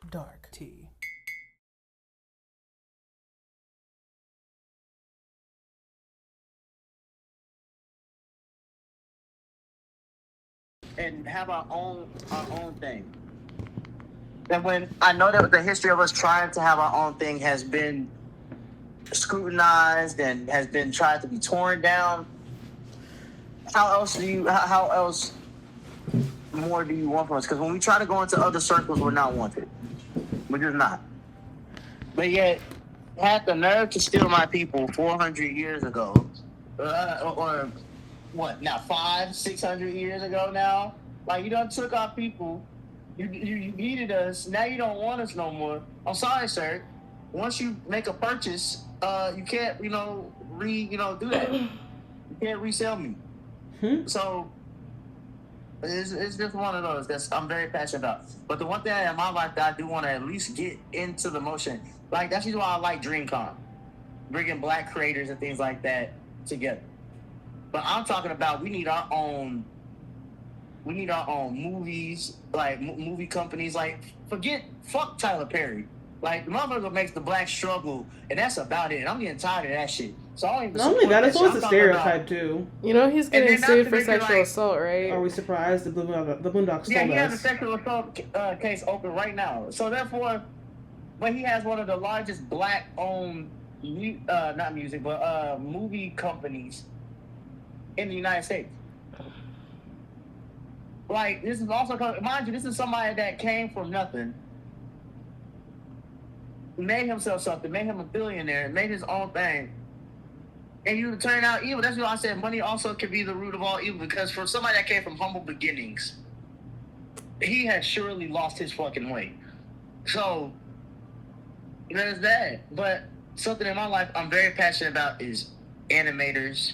dark tea. And have our own thing. And when I know that the history of us trying to have our own thing has been scrutinized and has been tried to be torn down, how else more do you want from us? Because when we try to go into other circles, we're not wanted. We're just not. But yet, had the nerve to steal my people 400 years ago, or what now, 600 years ago now. Like, you done took our people, you needed us, now you don't want us no more. I'm sorry, sir. Once you make a purchase, you can't, do that. You can't resell me. So it's just one of those that I'm very passionate about. But the one thing in my life that I do want to at least get into the motion, like, that's why I like DreamCon, bringing black creators and things like that together. But I'm talking about we need our own movies, like movie companies. Like, fuck Tyler Perry. Like, the motherfucker makes the black struggle, and that's about it. And I'm getting tired of that shit. So I don't even. Not only that, it's always a stereotype too. You know, he's getting sued for sexual assault, right? Are we surprised? The Boondocks Yeah, told he has us. a sexual assault case open right now. So therefore, but he has one of the largest black-owned, not music, but movie companies in the United States. Like, this is also, mind you, this is somebody that came from nothing, made himself something, made him a billionaire, made his own thing, and you turn out evil. That's why I said money also can be the root of all evil, because for somebody that came from humble beginnings, he has surely lost his fucking way. So there's that. But something in my life I'm very passionate about is animators,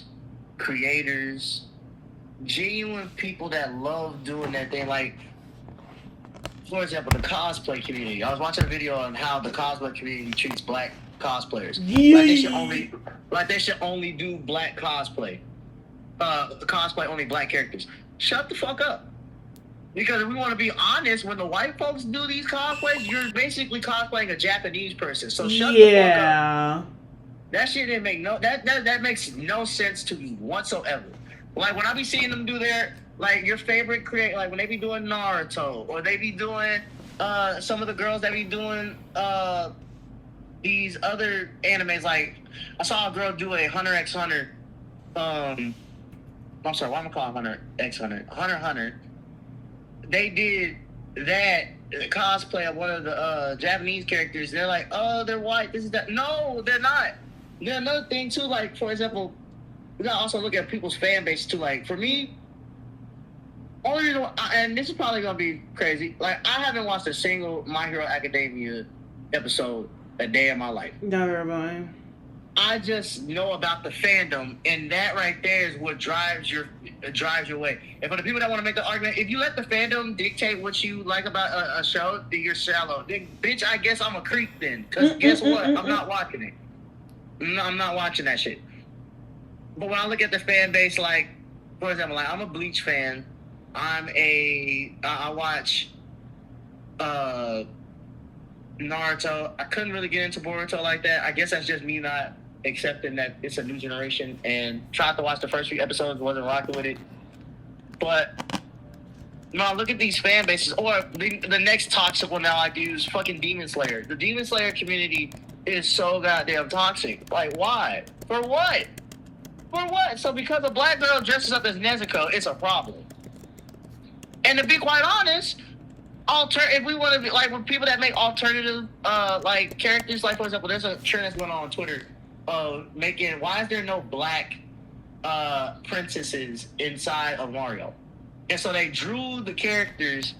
creators, genuine people that love doing that thing. Like, for example, the cosplay community. I was watching a video on how the cosplay community treats black cosplayers. Like they should only do black cosplay. Cosplay only black characters. Shut the fuck up. Because if we want to be honest, when the white folks do these cosplays, you're basically cosplaying a Japanese person. So shut the fuck up. That shit didn't make that makes no sense to me whatsoever. Like, when I be seeing them do their, like, your favorite create, like when they be doing Naruto, or they be doing some of the girls that be doing these other animes. Like, I saw a girl do a Hunter x Hunter. I'm sorry, why am I calling Hunter x Hunter? Hunter x Hunter. They did that cosplay of one of the Japanese characters. They're like, oh, they're white. This is that. No, they're not. Yeah, another thing too. Like, for example, we gotta also look at people's fan base too. Like, for me, only reason why, and this is probably gonna be crazy. Like, I haven't watched a single My Hero Academia episode a day in my life. Never mind. I just know about the fandom, and that right there is what drives your way. And for the people that want to make the argument, if you let the fandom dictate what you like about a show, then you're shallow. Then, bitch, I guess I'm a creep then. Because guess what? I'm not watching it. I'm not watching that shit. But when I look at the fan base, like, for example, like, I'm a Bleach fan. I watch Naruto. I couldn't really get into Boruto like that. I guess that's just me not accepting that it's a new generation, and tried to watch the first few episodes, wasn't rocking with it. But no, look at these fan bases. Or the next toxic one that I do is fucking Demon Slayer. The Demon Slayer community is so goddamn toxic. Like, why? For what? For what? So because a black girl dresses up as Nezuko, it's a problem. And to be quite honest, if we want to be like, with people that make alternative like characters, like, for example, there's a trend that's going on Twitter of making, why is there no black princesses inside of Mario? And so they drew the characters,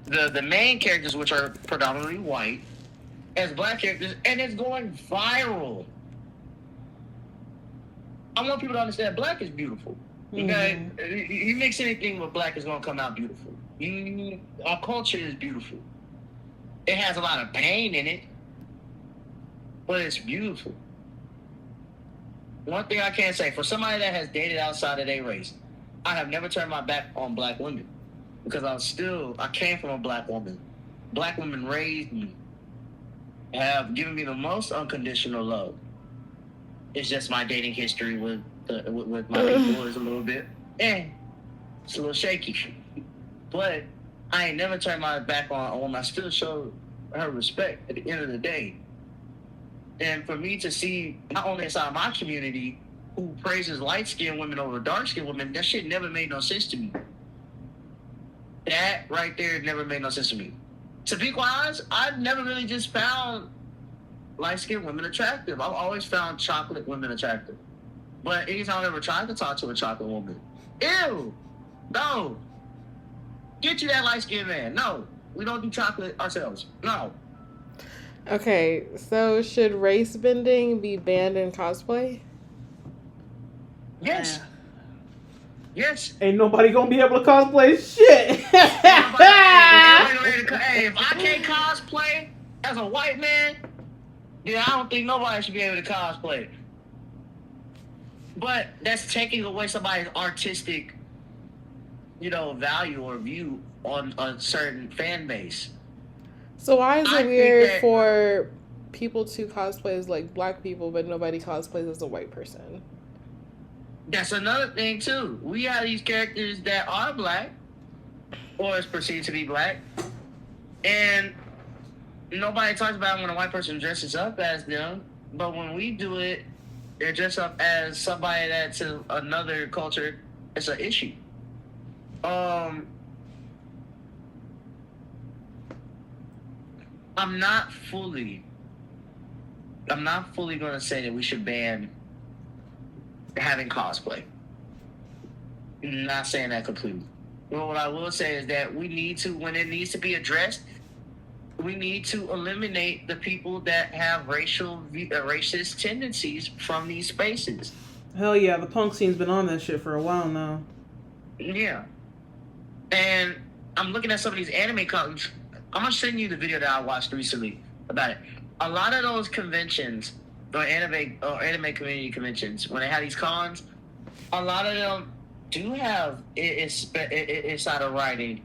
the main characters, which are predominantly white, as black characters, and it's going viral. I want people to understand black is beautiful. Okay, you mix anything with black, is gonna come out beautiful. Our culture is beautiful. It has a lot of pain in it, but it's beautiful. One thing I can say, for somebody that has dated outside of their race, I have never turned my back on black women, because I came from a black woman. black women raised me, have given me the most unconditional love. It's just my dating history with my people is a little bit, it's a little shaky. But I ain't never turned my back on a woman. I still show her respect at the end of the day. And for me to see, not only inside my community, who praises light-skinned women over dark-skinned women, that shit never made no sense to me. That right there never made no sense to me. To be quite honest, I've never really just found light-skinned women attractive. I've always found chocolate women attractive. But anytime I ever tried to talk to a chocolate woman, ew, no. Get you that light-skinned man. No, we don't do chocolate ourselves. No. Okay, so should race bending be banned in cosplay? Yes. Yes. Ain't nobody gonna be able to cosplay shit. Hey, if I can't cosplay as a white man, then I don't think nobody should be able to cosplay. But that's taking away somebody's artistic, value or view on a certain fan base. So why is it weird for people to cosplay as like black people, but nobody cosplays as a white person? That's another thing too. We have these characters that are black, or is perceived to be black, and nobody talks about when a white person dresses up as them. But when we do it, they dress up as somebody that's in another culture. It's an issue. I'm not fully gonna say that we should ban having cosplay. I'm not saying that completely. But what I will say is that we need to, when it needs to be addressed, we need to eliminate the people that have racist tendencies from these spaces. Hell yeah, the punk scene's been on that shit for a while now. Yeah. And I'm looking at some of these anime cons. I'm gonna send you the video that I watched recently about it. A lot of those conventions, or anime community conventions, when they have these cons, a lot of them do have inside of writing,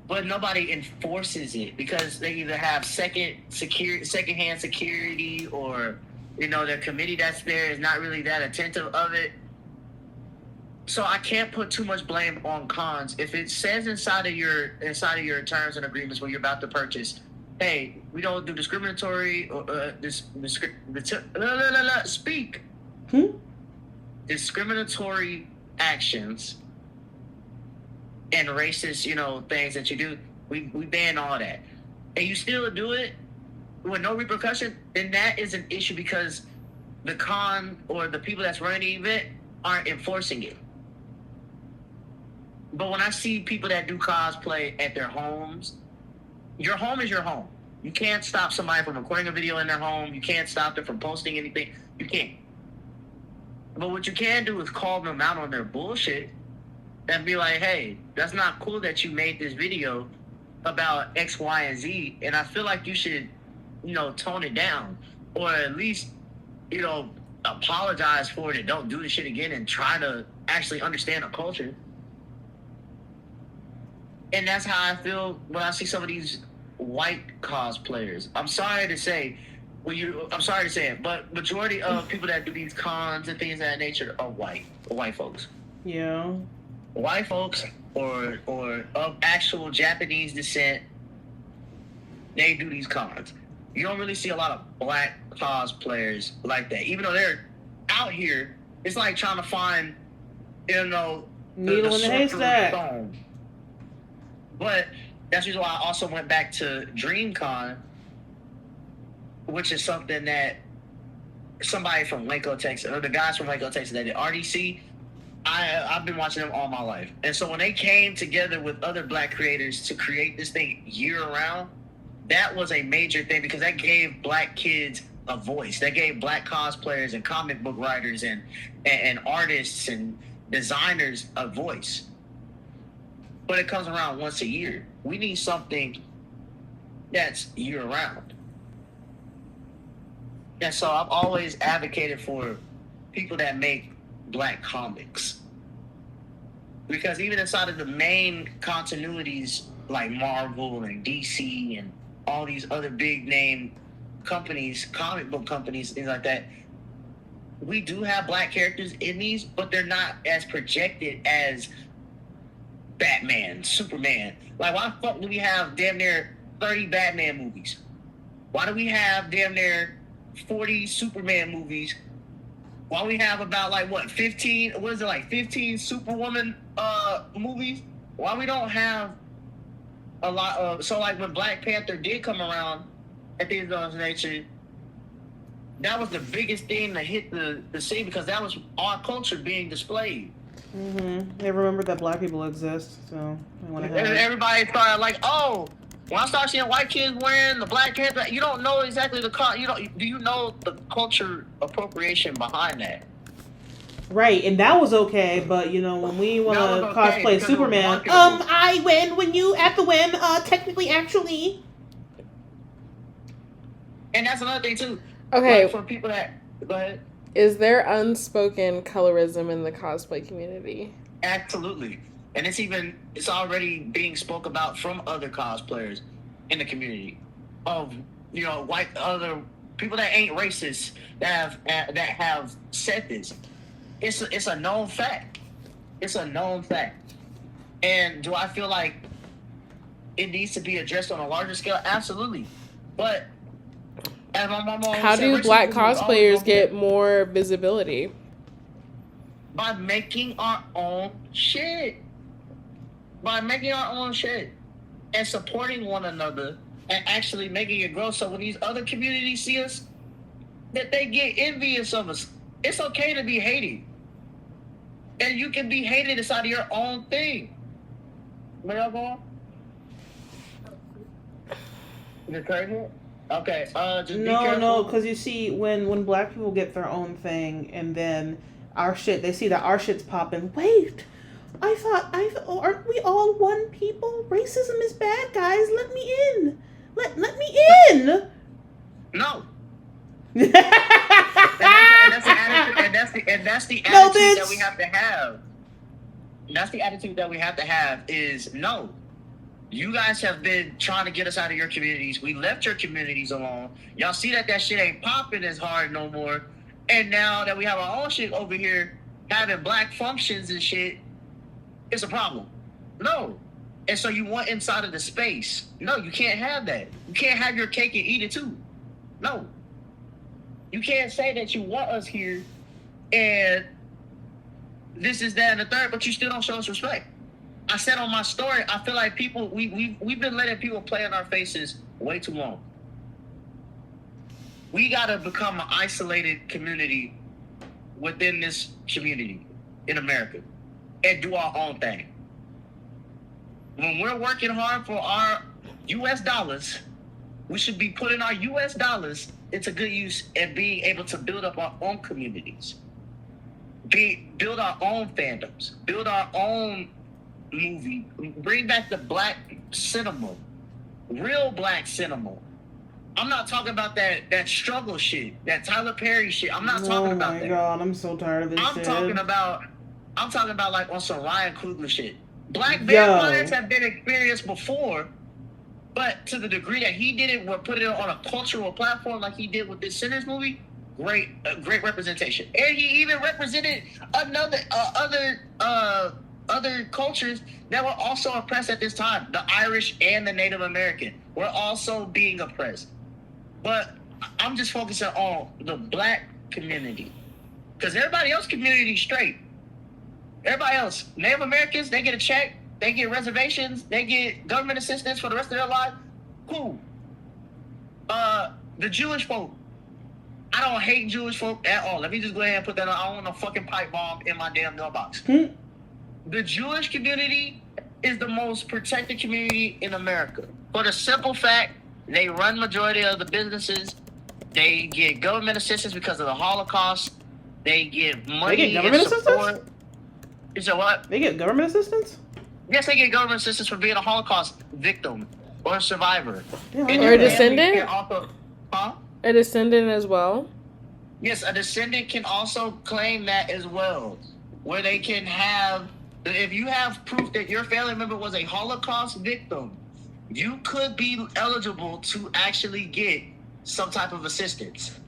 but nobody enforces it because they either have secondhand security, or their committee that's there is not really that attentive of it. So I can't put too much blame on cons. If it says inside of your terms and agreements when you're about to purchase, hey, we don't do discriminatory or discriminatory actions and racist, things that you do, we ban all that. And you still do it with no repercussion, then that is an issue because the con or the people that's running the event aren't enforcing it. But when I see people that do cosplay at their homes, your home is your home. You can't stop somebody from recording a video in their home. You can't stop them from posting anything. You can't. But what you can do is call them out on their bullshit and be like, hey, that's not cool that you made this video about X, Y, and Z. And I feel like you should, tone it down. Or at least, apologize for it and don't do this shit again and try to actually understand the culture. And that's how I feel when I see some of these white cosplayers. I'm sorry to say it, but majority of people that do these cons and things of that nature are white folks. Yeah. White folks or of actual Japanese descent, they do these cons. You don't really see a lot of black cosplayers like that. Even though they're out here, it's like trying to find, needle in the haystack. Stone. But that's the reason why I also went back to DreamCon, which is something that somebody from Waco, Texas, or the guys from Waco, Texas that did RDC, I've been watching them all my life. And so when they came together with other black creators to create this thing year-round, that was a major thing because that gave black kids a voice. That gave black cosplayers and comic book writers and artists and designers a voice. But it comes around once a year. We need something that's year-round. And so I've always advocated for people that make black comics. Because even inside of the main continuities like Marvel and DC and all these other big name companies, comic book companies, things like that. We do have black characters in these, but they're not as projected as Batman, Superman. Like, why the fuck do we have damn near 30 Batman movies? Why do we have damn near 40 Superman movies? Why we have about 15 Superwoman movies? Why we don't have a lot of, so like when Black Panther did come around at the end of the nation, that was the biggest thing to hit the scene because that was our culture being displayed. Mm-hmm. They remember that black people exist, so they want to have And everybody started like, oh, when I start seeing white kids wearing the Black Panther, you don't know exactly do you know the culture appropriation behind that? Right, and that was okay, but when we want to cosplay Superman, I win when you have to win. Technically, actually, and that's another thing too. Okay, like for people that go ahead. Is there unspoken colorism in the cosplay community? Absolutely, and it's already being spoke about from other cosplayers in the community of white other people that ain't racist that have said this. It's a known fact. It's a known fact. And do I feel like it needs to be addressed on a larger scale? Absolutely. But as my mom always how said, do black cosplayers get more visibility? By making our own shit. By making our own shit. And supporting one another and actually making it grow. So when these other communities see us, that they get envious of us. It's okay to be hated. And you can be hated inside of your own thing. Where y'all going? Is it crazy? Okay, just be careful. No, because you see, when black people get their own thing, and then they see that our shit's popping. Wait, I thought, aren't we all one people? Racism is bad, guys. Let me in. Let me in. No. and that's the attitude that we have to have. That's the attitude that we have to have is no. You guys have been trying to get us out of your communities. We left your communities alone. Y'all see that shit ain't popping as hard no more. And now that we have our own shit over here, having black functions and shit, it's a problem. No. And so you want inside of the space. No, you can't have that. You can't have your cake and eat it too. No. You can't say that you want us here and this is that and the third, but you still don't show us respect. I said on my story, I feel like people we've been letting people play in our faces way too long. We gotta become an isolated community within this community in America and do our own thing. When we're working hard for our US dollars, we should be putting our US dollars into good use and being able to build up our own communities. Build our own fandoms, build our own movie, bring back the black cinema, real black cinema. I'm not talking about that struggle shit, that Tyler Perry shit. I'm not talking about that. Oh my god, I'm so tired of this shit. I'm talking about like on some Ryan Coogler shit. Black vampires have been experienced before, but to the degree that he did it, put it on a cultural platform like he did with this Sinners movie, great representation. And he even represented other cultures that were also oppressed at this time. The Irish and the Native American were also being oppressed. But I'm just focusing on the black community. Because everybody else community is straight. Everybody else, Native Americans, they get a check, they get reservations, they get government assistance for the rest of their life. Cool. The Jewish folk, I don't hate Jewish folk at all. Let me just go ahead and put that on. I don't want a fucking pipe bomb in my damn mailbox. The Jewish community is the most protected community in America. For the simple fact, they run majority of the businesses. They get government assistance because of the Holocaust. They get money. They get government assistance? You said what? They get government assistance? Yes, they get government assistance for being a Holocaust victim or a survivor. Or a descendant? Huh? A descendant as well? Yes, a descendant can also claim that as well, where they can have If you have proof that your family member was a Holocaust victim, you could be eligible to actually get some type of assistance.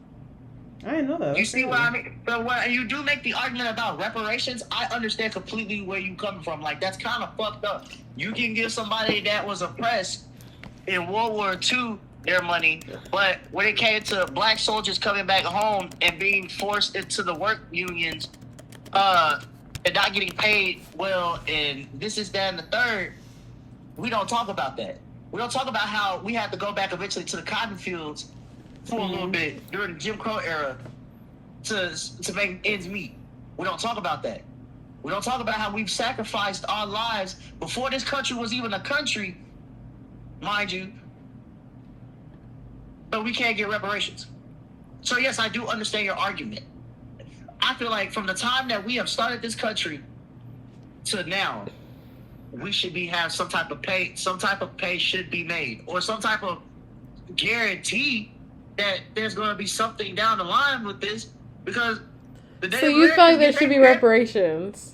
I didn't know that. You see what I mean? But when you do make the argument about reparations, I understand completely where you coming from. Like, that's kind of fucked up. You can give somebody that was oppressed in World War II their money, but when it came to black soldiers coming back home and being forced into the work unions, and not getting paid well, and this is that and the third, we don't talk about that. We don't talk about how we had to go back eventually to the cotton fields for a little bit during the Jim Crow era to make ends meet. We don't talk about that. We don't talk about how we've sacrificed our lives before this country was even a country, mind you, but we can't get reparations. So yes, I do understand your argument. I feel like from the time that we have started this country to now, we should have some type of pay. Some type of pay should be made, or some type of guarantee that there's going to be something down the line with this. Because the day so you feel like there should be reparations.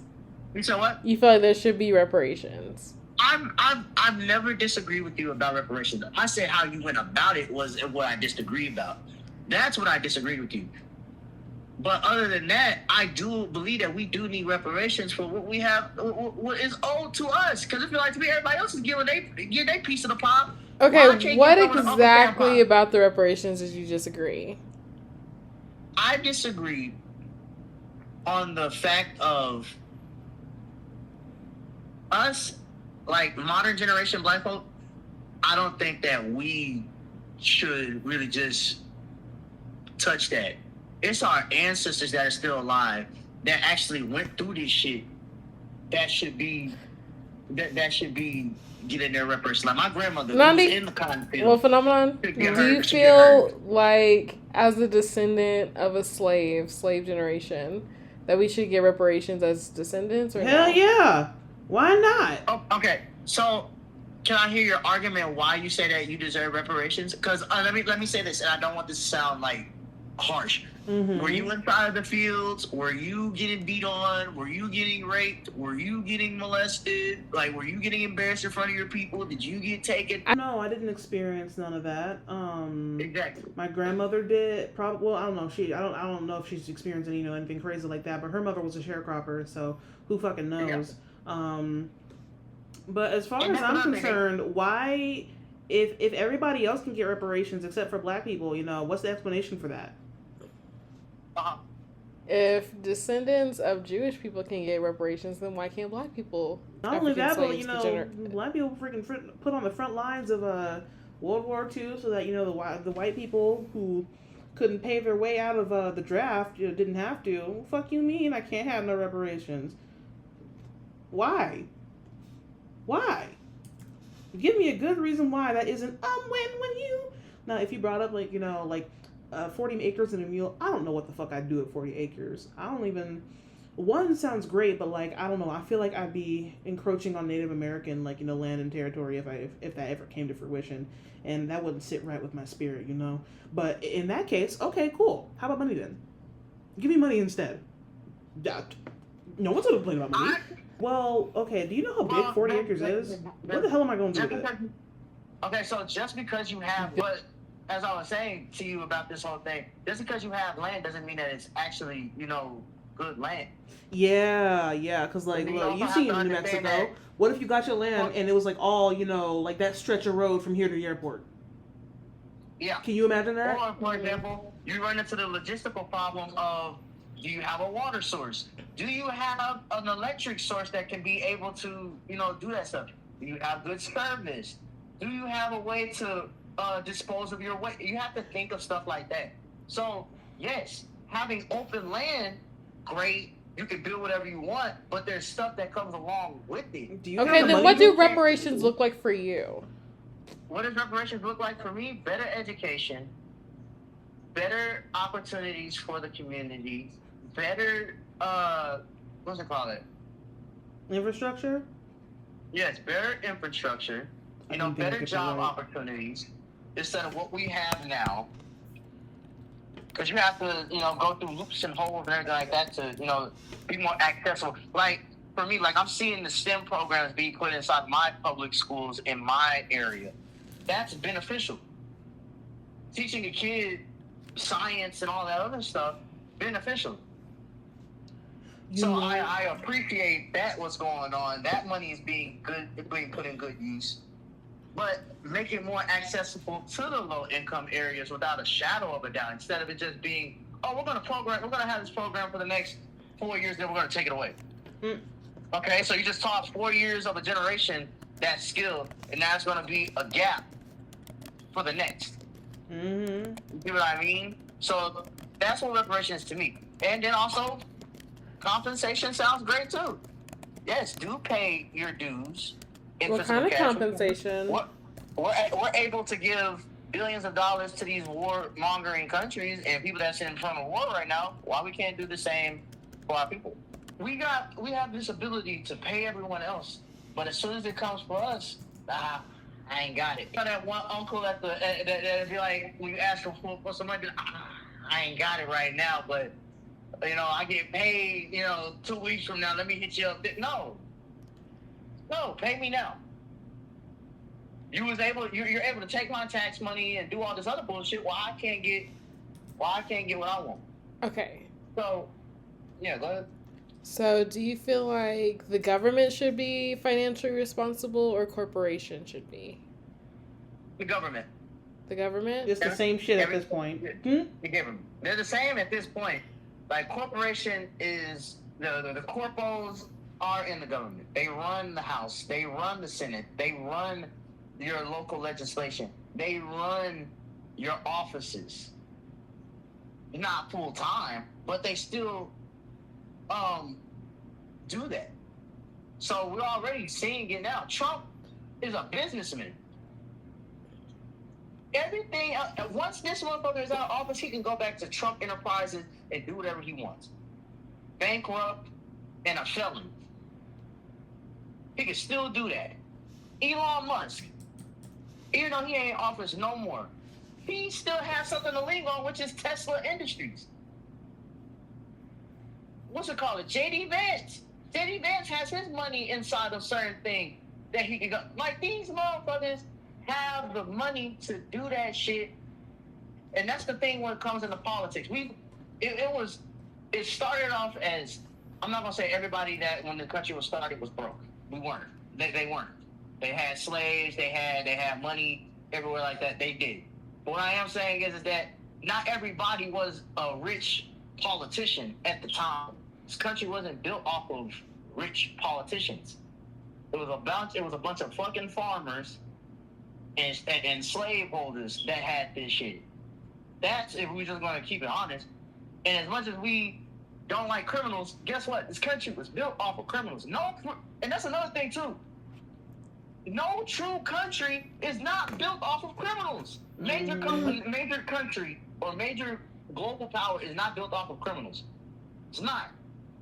You said what? You feel like there should be reparations. I've never disagreed with you about reparations. I said how you went about it was what I disagreed about. That's what I disagreed with you. But other than that, I do believe that we do need reparations for what we have, what is owed to us. Because I feel like to me, everybody else is getting their piece of the pie. Okay, what exactly about the reparations did you disagree? I disagree on the fact of us, like modern generation black folk. I don't think that we should really just touch that. It's our ancestors that are still alive that actually went through this shit. That should be getting their reparations. Like my grandmother was in the cotton field. Well, Phenomenon, do you feel like, as a descendant of a slave generation, that we should get reparations as descendants? Or Hell yeah. Why not? Oh, okay. So, can I hear your argument why you say that you deserve reparations? Because let me say this, and I don't want this to sound like harsh. Mm-hmm. Were you inside of the fields? Were you getting beat on? Were you getting raped? Were you getting molested? Like, were you getting embarrassed in front of your people? Did you get taken? No, I didn't experience none of that. Exactly. My grandmother did. Probably. Well, I don't know. I don't know if she's experienced anything crazy like that. But her mother was a sharecropper, so who fucking knows? Yeah. But as far as I'm concerned, why, if everybody else can get reparations except for black people, what's the explanation for that? If descendants of Jewish people can get reparations, then why can't black people? Not only that, but black people freaking put on the front lines of World War II, so that the white people who couldn't pay their way out of the draft didn't have to. Well, fuck you mean I can't have no reparations? Why? Give me a good reason why that isn't when you. Now, if you brought up 40 acres and a mule, I don't know what the fuck I'd do at 40 acres. I don't even. One sounds great, but I don't know. I feel like I'd be encroaching on Native American land and territory if that ever came to fruition, and that wouldn't sit right with my spirit, But in that case, okay, cool. How about money then? Give me money instead. No one's ever complained about money. Well, okay. Do you know how big 40 acres is? What the hell am I going to do with it? Okay, so just because you have as I was saying to you about this whole thing, just because you have land doesn't mean that it's actually, good land. Yeah, because look, you see in New Mexico, what if you got your land and it was all, that stretch of road from here to the airport? Yeah. Can you imagine that? Or, for example, you run into the logistical problems of, do you have a water source? Do you have an electric source that can be able to, do that stuff? Do you have good service? Do you have a way to dispose of your waste? You have to think of stuff like that. So, yes, having open land, great. You can build whatever you want, but there's stuff that comes along with it. Then what do reparations look like for you? What does reparations look like for me? Better education, better opportunities for the community, better, what's it called? Infrastructure? Yes, better infrastructure. Better job opportunities instead of what we have now. Because you have to, go through loops and holes and everything like that to, be more accessible. Like, for me, like I'm seeing the STEM programs being put inside my public schools in my area. That's beneficial. Teaching a kid science and all that other stuff, beneficial. So I appreciate that what's going on. That money is being put in good use. But make it more accessible to the low income areas without a shadow of a doubt, instead of it just being, oh, we're gonna have this program for the next 4 years, then we're gonna take it away. Okay, so you just taught 4 years of a generation that skill, and now it's gonna be a gap for the next. Mm-hmm. You know what I mean? So that's what reparations to me. And then also, compensation sounds great too. Yes, do pay your dues. What kind of compensation? We're able to give billions of dollars to these war-mongering countries and people that's in front of war right now. Why we can't do the same for our people? We have this ability to pay everyone else, but as soon as it comes for us, I ain't got it. You know that one uncle that be like, when you ask for somebody, be like, I ain't got it right now, but I get paid, 2 weeks from now. Let me hit you up. No, pay me now. You're able to take my tax money and do all this other bullshit. Why I can't get what I want? Okay. So, yeah, go ahead. So, do you feel like the government should be financially responsible or corporation should be? The government. The government? It's the same shit at this point. The government. They're the same at this point. Like, corporation is the corpos are in the government. They run the House. They run the Senate. They run your local legislation. They run your offices. Not full time, but they still do that. So we're already seeing it now. Trump is a businessman. Everything once this motherfucker is out of office, he can go back to Trump Enterprises and do whatever he wants. Bankrupt and a felon. He can still do that. Elon Musk, even though he ain't in office no more, he still has something to lean on, which is Tesla Industries. What's it called? JD Vance. JD Vance has his money inside of certain things that he can go. Like, these motherfuckers have the money to do that shit. And that's the thing when it comes into politics. It started off as, I'm not going to say everybody that when the country was started was broke. We weren't. They weren't. They had slaves, they had money everywhere like that. They did. But what I am saying is that not everybody was a rich politician at the time. This country wasn't built off of rich politicians. It was a bunch of fucking farmers and slaveholders that had this shit. That's if we're just going to keep it honest. And as much as we don't like criminals, guess what? This country was built off of criminals. And that's another thing too. No true country is not built off of criminals. Major country or major global power is not built off of criminals. It's not.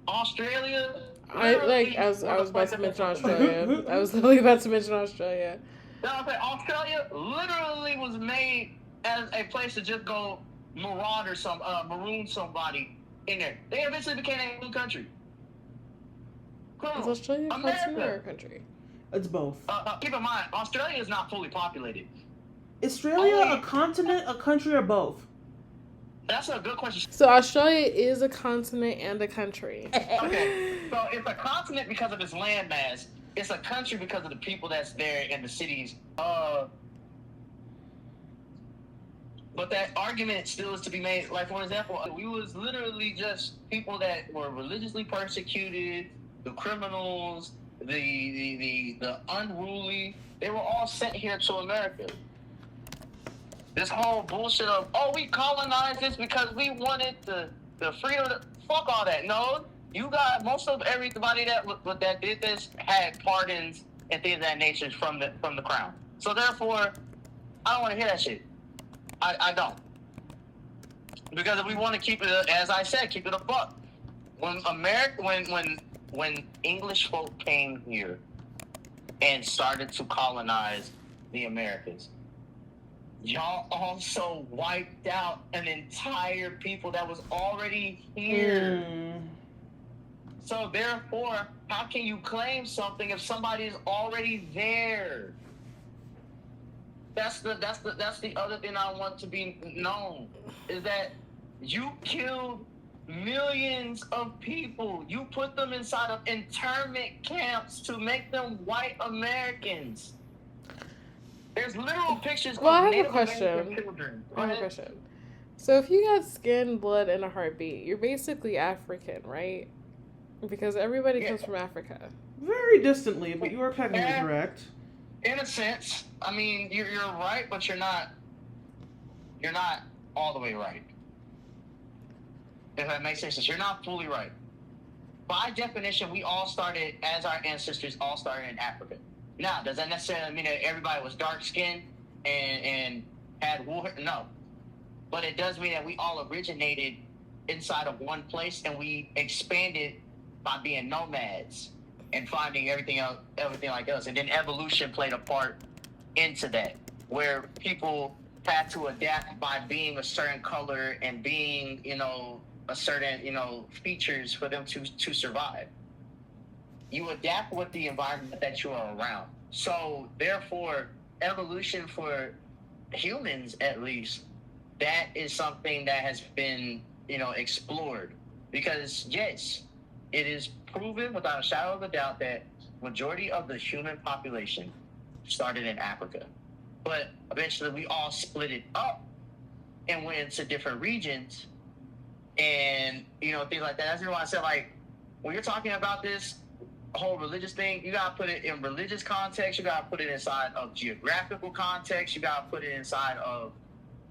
Australia. I was about to mention Australia. I was literally about to mention Australia. Australia literally was made as a place to just go maroon somebody in there. They eventually became a new country. Is Australia a continent or a country? It's both. Keep in mind, Australia is not fully populated. Is Australia a continent, a country, or both? That's a good question. So Australia is a continent and a country. Okay, so it's a continent because of its landmass. It's a country because of the people that's there in the cities. But that argument still is to be made. Like, for example, we was literally just people that were religiously persecuted, the criminals, the unruly. They were all sent here to America. This whole bullshit of, we colonized this because we wanted the freedom. Fuck all that. No, you got most of everybody that did this had pardons and things of that nature from the crown. So therefore, I don't want to hear that shit. I don't. Because if we want to keep it, as I said, keep it a buck. When English folk came here and started to colonize the Americas, y'all also wiped out an entire people that was already here. So therefore, how can you claim something if somebody is already there? That's the other thing I want to be known is that you killed millions of people. You put them inside of internment camps to make them white Americans. There's literal pictures Well, I of have a Native question. American children. I have a question. So if you got skin, blood, and a heartbeat, you're basically African, right? Because everybody Yeah. comes from Africa. Very distantly, but you are technically Yeah. correct. In a sense, I mean, you're right, but you're not all the way right. If that makes sense, you're not fully right. By definition, we all started, as our ancestors all started in Africa. Now, does that necessarily mean that everybody was dark skinned and had wool hair? No. But it does mean that we all originated inside of one place and we expanded by being nomads and finding everything like us. And then evolution played a part into that, where people had to adapt by being a certain color and being, a certain, features for them to survive. You adapt with the environment that you are around. So therefore, evolution for humans, at least, that is something that has been, explored. Because yes, it is proven without a shadow of a doubt that majority of the human population started in Africa. But eventually we all split it up and went into different regions and, things like that. That's why I said, like, when you're talking about this whole religious thing, you got to put it in religious context. You got to put it inside of geographical context. You got to put it inside of,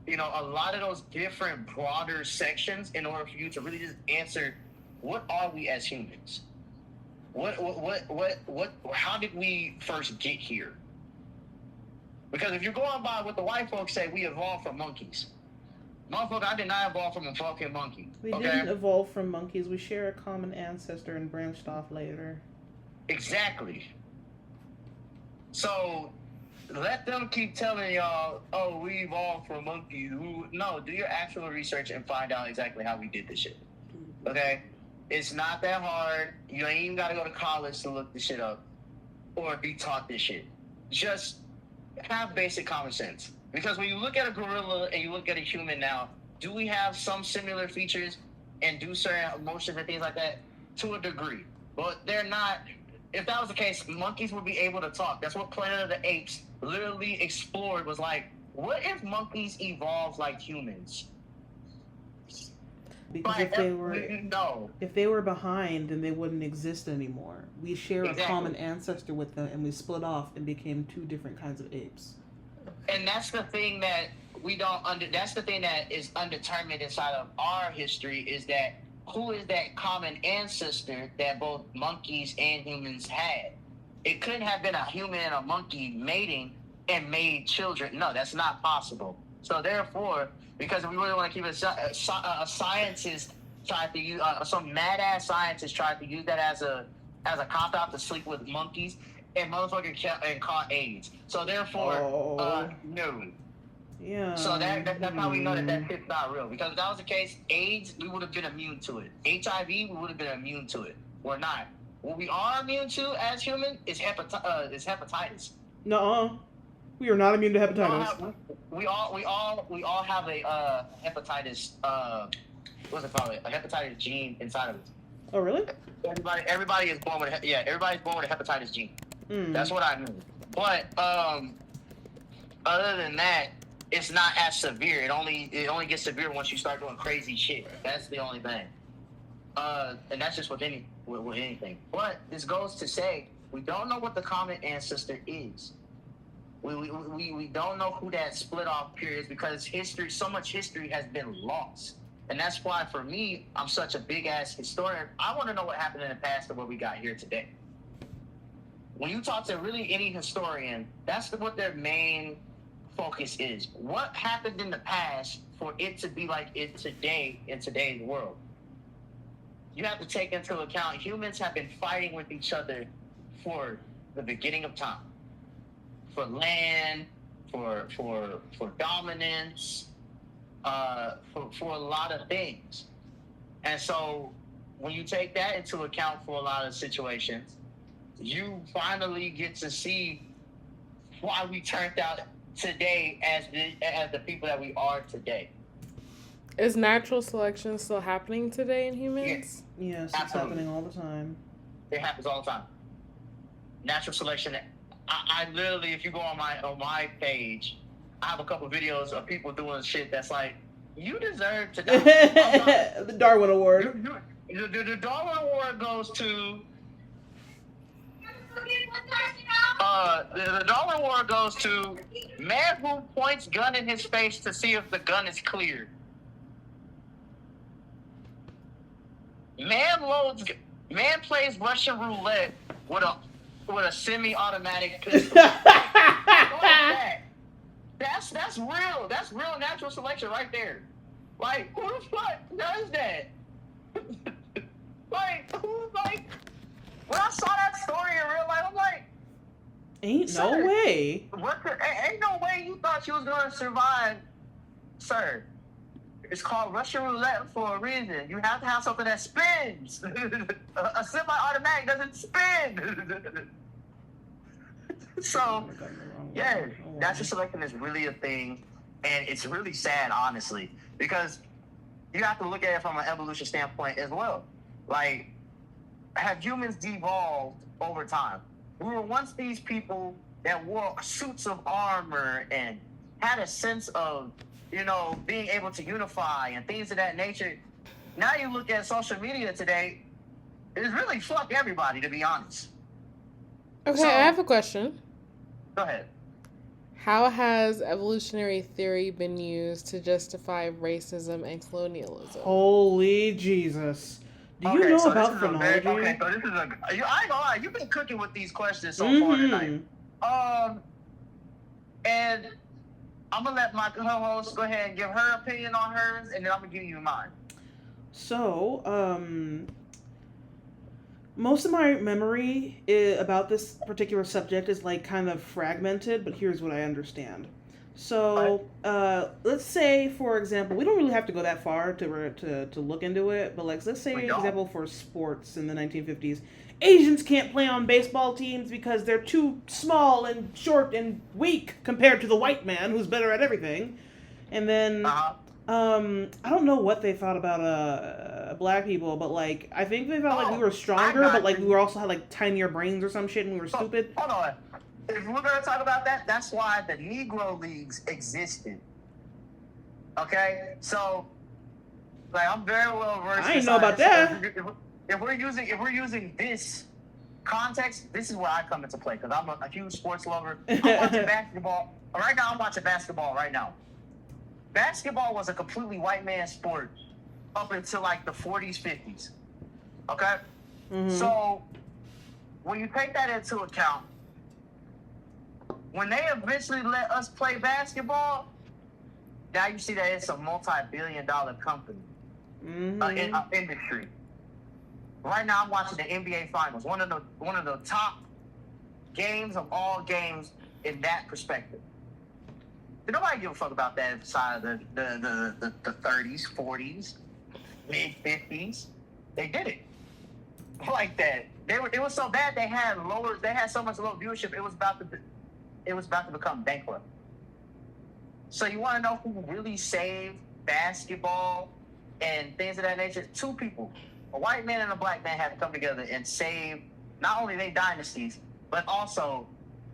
a lot of those different broader sections in order for you to really just answer, what are we as humans? How did we first get here? Because if you're going by what the white folks say, we evolved from monkeys. Motherfucker, I did not evolve from a fucking monkey. We didn't evolve from monkeys. We share a common ancestor and branched off later. Exactly. So let them keep telling y'all, oh, we evolved from monkeys. No, do your actual research and find out exactly how we did this shit. Okay? It's not that hard. You ain't even got to go to college to look this shit up or be taught this shit. Just have basic common sense. Because when you look at a gorilla and you look at a human now, do we have some similar features and do certain emotions and things like that? To a degree. But they're not. If that was the case, monkeys would be able to talk. That's what Planet of the Apes literally explored, was like, what if monkeys evolved like humans? Because if they were behind, then they wouldn't exist anymore. We share a common ancestor with them, and we split off and became two different kinds of apes. And that's the thing that that's the thing that is undetermined inside of our history, is that who is that common ancestor that both monkeys and humans had? It couldn't have been a human and a monkey mating and made children. No, that's not possible. So therefore, because we really want to keep it, a scientist tried to use, some mad ass scientist tried to use that as a cop out to sleep with monkeys, and motherfucker caught AIDS. So therefore, no. Yeah. So that's how we know that shit's not real. Because if that was the case, AIDS, we would have been immune to it. HIV, we would have been immune to it. We're not. What we are immune to as human is hepatitis. Nuh-uh. We are not immune to hepatitis. We all have a hepatitis. What's it called? A hepatitis gene inside of us. Oh, really? Everybody is born with everybody's born with a hepatitis gene. That's what I knew. But other than that, it's not as severe. It only gets severe once you start doing crazy shit. That's the only thing. And that's just with anything. But this goes to say, we don't know what the common ancestor is. We don't know who that split off period is, because so much history has been lost. And that's why, for me, I'm such a big ass historian. I want to know what happened in the past to what we got here today. When you talk to really any historian, that's what their main focus is. What happened in the past for it to be like it today in today's world? You have to take into account humans have been fighting with each other for the beginning of time. For land, for dominance, for a lot of things. And so when you take that into account for a lot of situations, you finally get to see why we turned out today as the people that we are today. Is natural selection still happening today in humans? Yes, it's Absolutely. happening all the time. It happens all the time. Natural selection. I literally, if you go on my page, I have a couple videos of people doing shit that's like, you deserve to die. The Darwin Award. The Darwin Award goes to. The Darwin Award goes to man who points gun in his face to see if the gun is cleared. Man plays Russian roulette with a semi-automatic pistol. That's real. That's real natural selection right there. Like, who the fuck does that? When I saw that story in real life, I'm like, Ain't no way. Ain't no way you thought you was gonna survive, sir. It's called Russian roulette for a reason. You have to have something that spins. A semi-automatic doesn't spin. So, yeah, natural selection is really a thing, and it's really sad, honestly, because you have to look at it from an evolution standpoint as well. Like, have humans devolved over time? We were once these people that wore suits of armor and had a sense of, being able to unify and things of that nature. Now you look at social media today, it's really fuck everybody, to be honest. Okay, So, I have a question. Go ahead. How has evolutionary theory been used to justify racism and colonialism? Holy Jesus. Do you know about phrenology? So this is I ain't gonna lie, you've been cooking with these questions so far tonight. And I'm gonna let my co-host go ahead and give her opinion on hers, and then I'm gonna give you mine. So, most of my memory about this particular subject is like kind of fragmented, but here's what I understand. So, let's say, for example, we don't really have to go that far to look into it, but like, let's say, for example, for sports in the 1950s, Asians can't play on baseball teams because they're too small and short and weak compared to the white man who's better at everything. And then, I don't know what they thought about black people, but like, I think they thought like we were stronger, but like we were also had like tinier brains or some shit, and we were stupid. Hold on. If we're gonna talk about that, that's why the Negro Leagues existed. Okay, so like I'm very well versed. I didn't know about that. If we're using this context, this is where I come into play because I'm a huge sports lover. I'm watching basketball. Right now, I'm watching basketball right now. Basketball was a completely white man sport up until like the 40s, 50s. Okay? Mm-hmm. So when you take that into account, when they eventually let us play basketball, now you see that it's a multi-billion-dollar company, industry. Right now, I'm watching the NBA Finals, one of the top games of all games in that perspective. Did nobody give a fuck about that inside of the 30s, 40s, mid 50s? They did it like that. It was so bad they had so much low viewership. It was about to become bankrupt. So you want to know who really saved basketball and things of that nature? Two people, a white man and a black man, had to come together and save not only their dynasties, but also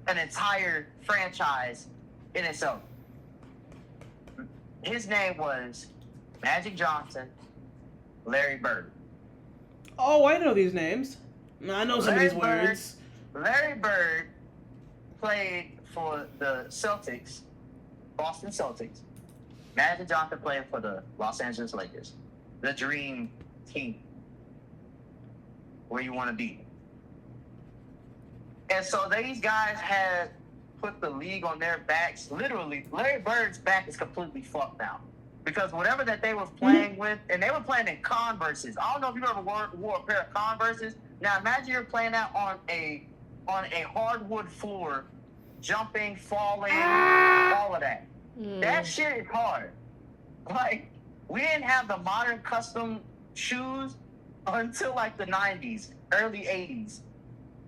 an entire franchise in itself. His name was Magic Johnson, Larry Bird. Oh, I know these names. I know some of these words. Larry Bird played for the Celtics, Boston Celtics. Magic Johnson played for the Los Angeles Lakers, the dream team, where you want to be. And so these guys had put the league on their backs. Literally, Larry Bird's back is completely fucked now. Because whatever that they were playing with, and they were playing in Converses. I don't know if you ever wore a pair of Converses. Now imagine you're playing that on a hardwood floor, jumping, falling, all of that. That shit is hard. Like, we didn't have the modern custom shoes until like the 90s, early 80s.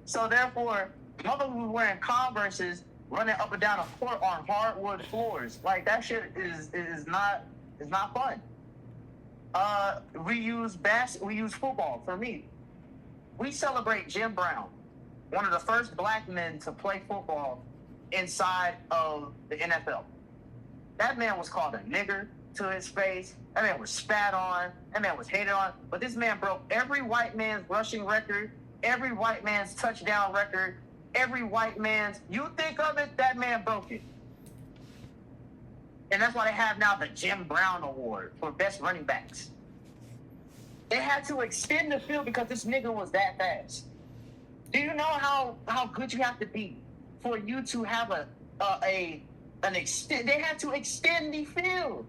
So therefore, motherfuckers was wearing Converses running up and down a court on hardwood floors. Like that shit is not fun. We use football for me. We celebrate Jim Brown, one of the first black men to play football inside of the NFL. That man was called a nigger to his face. That man was spat on. That man was hated on. But this man broke every white man's rushing record, every white man's touchdown record, every white man's, you think of it, that man broke it. And that's why they have now the Jim Brown Award for best running backs. They had to extend the field because this nigga was that fast. Do you know how good you have to be for you to have an extend? They had to extend the field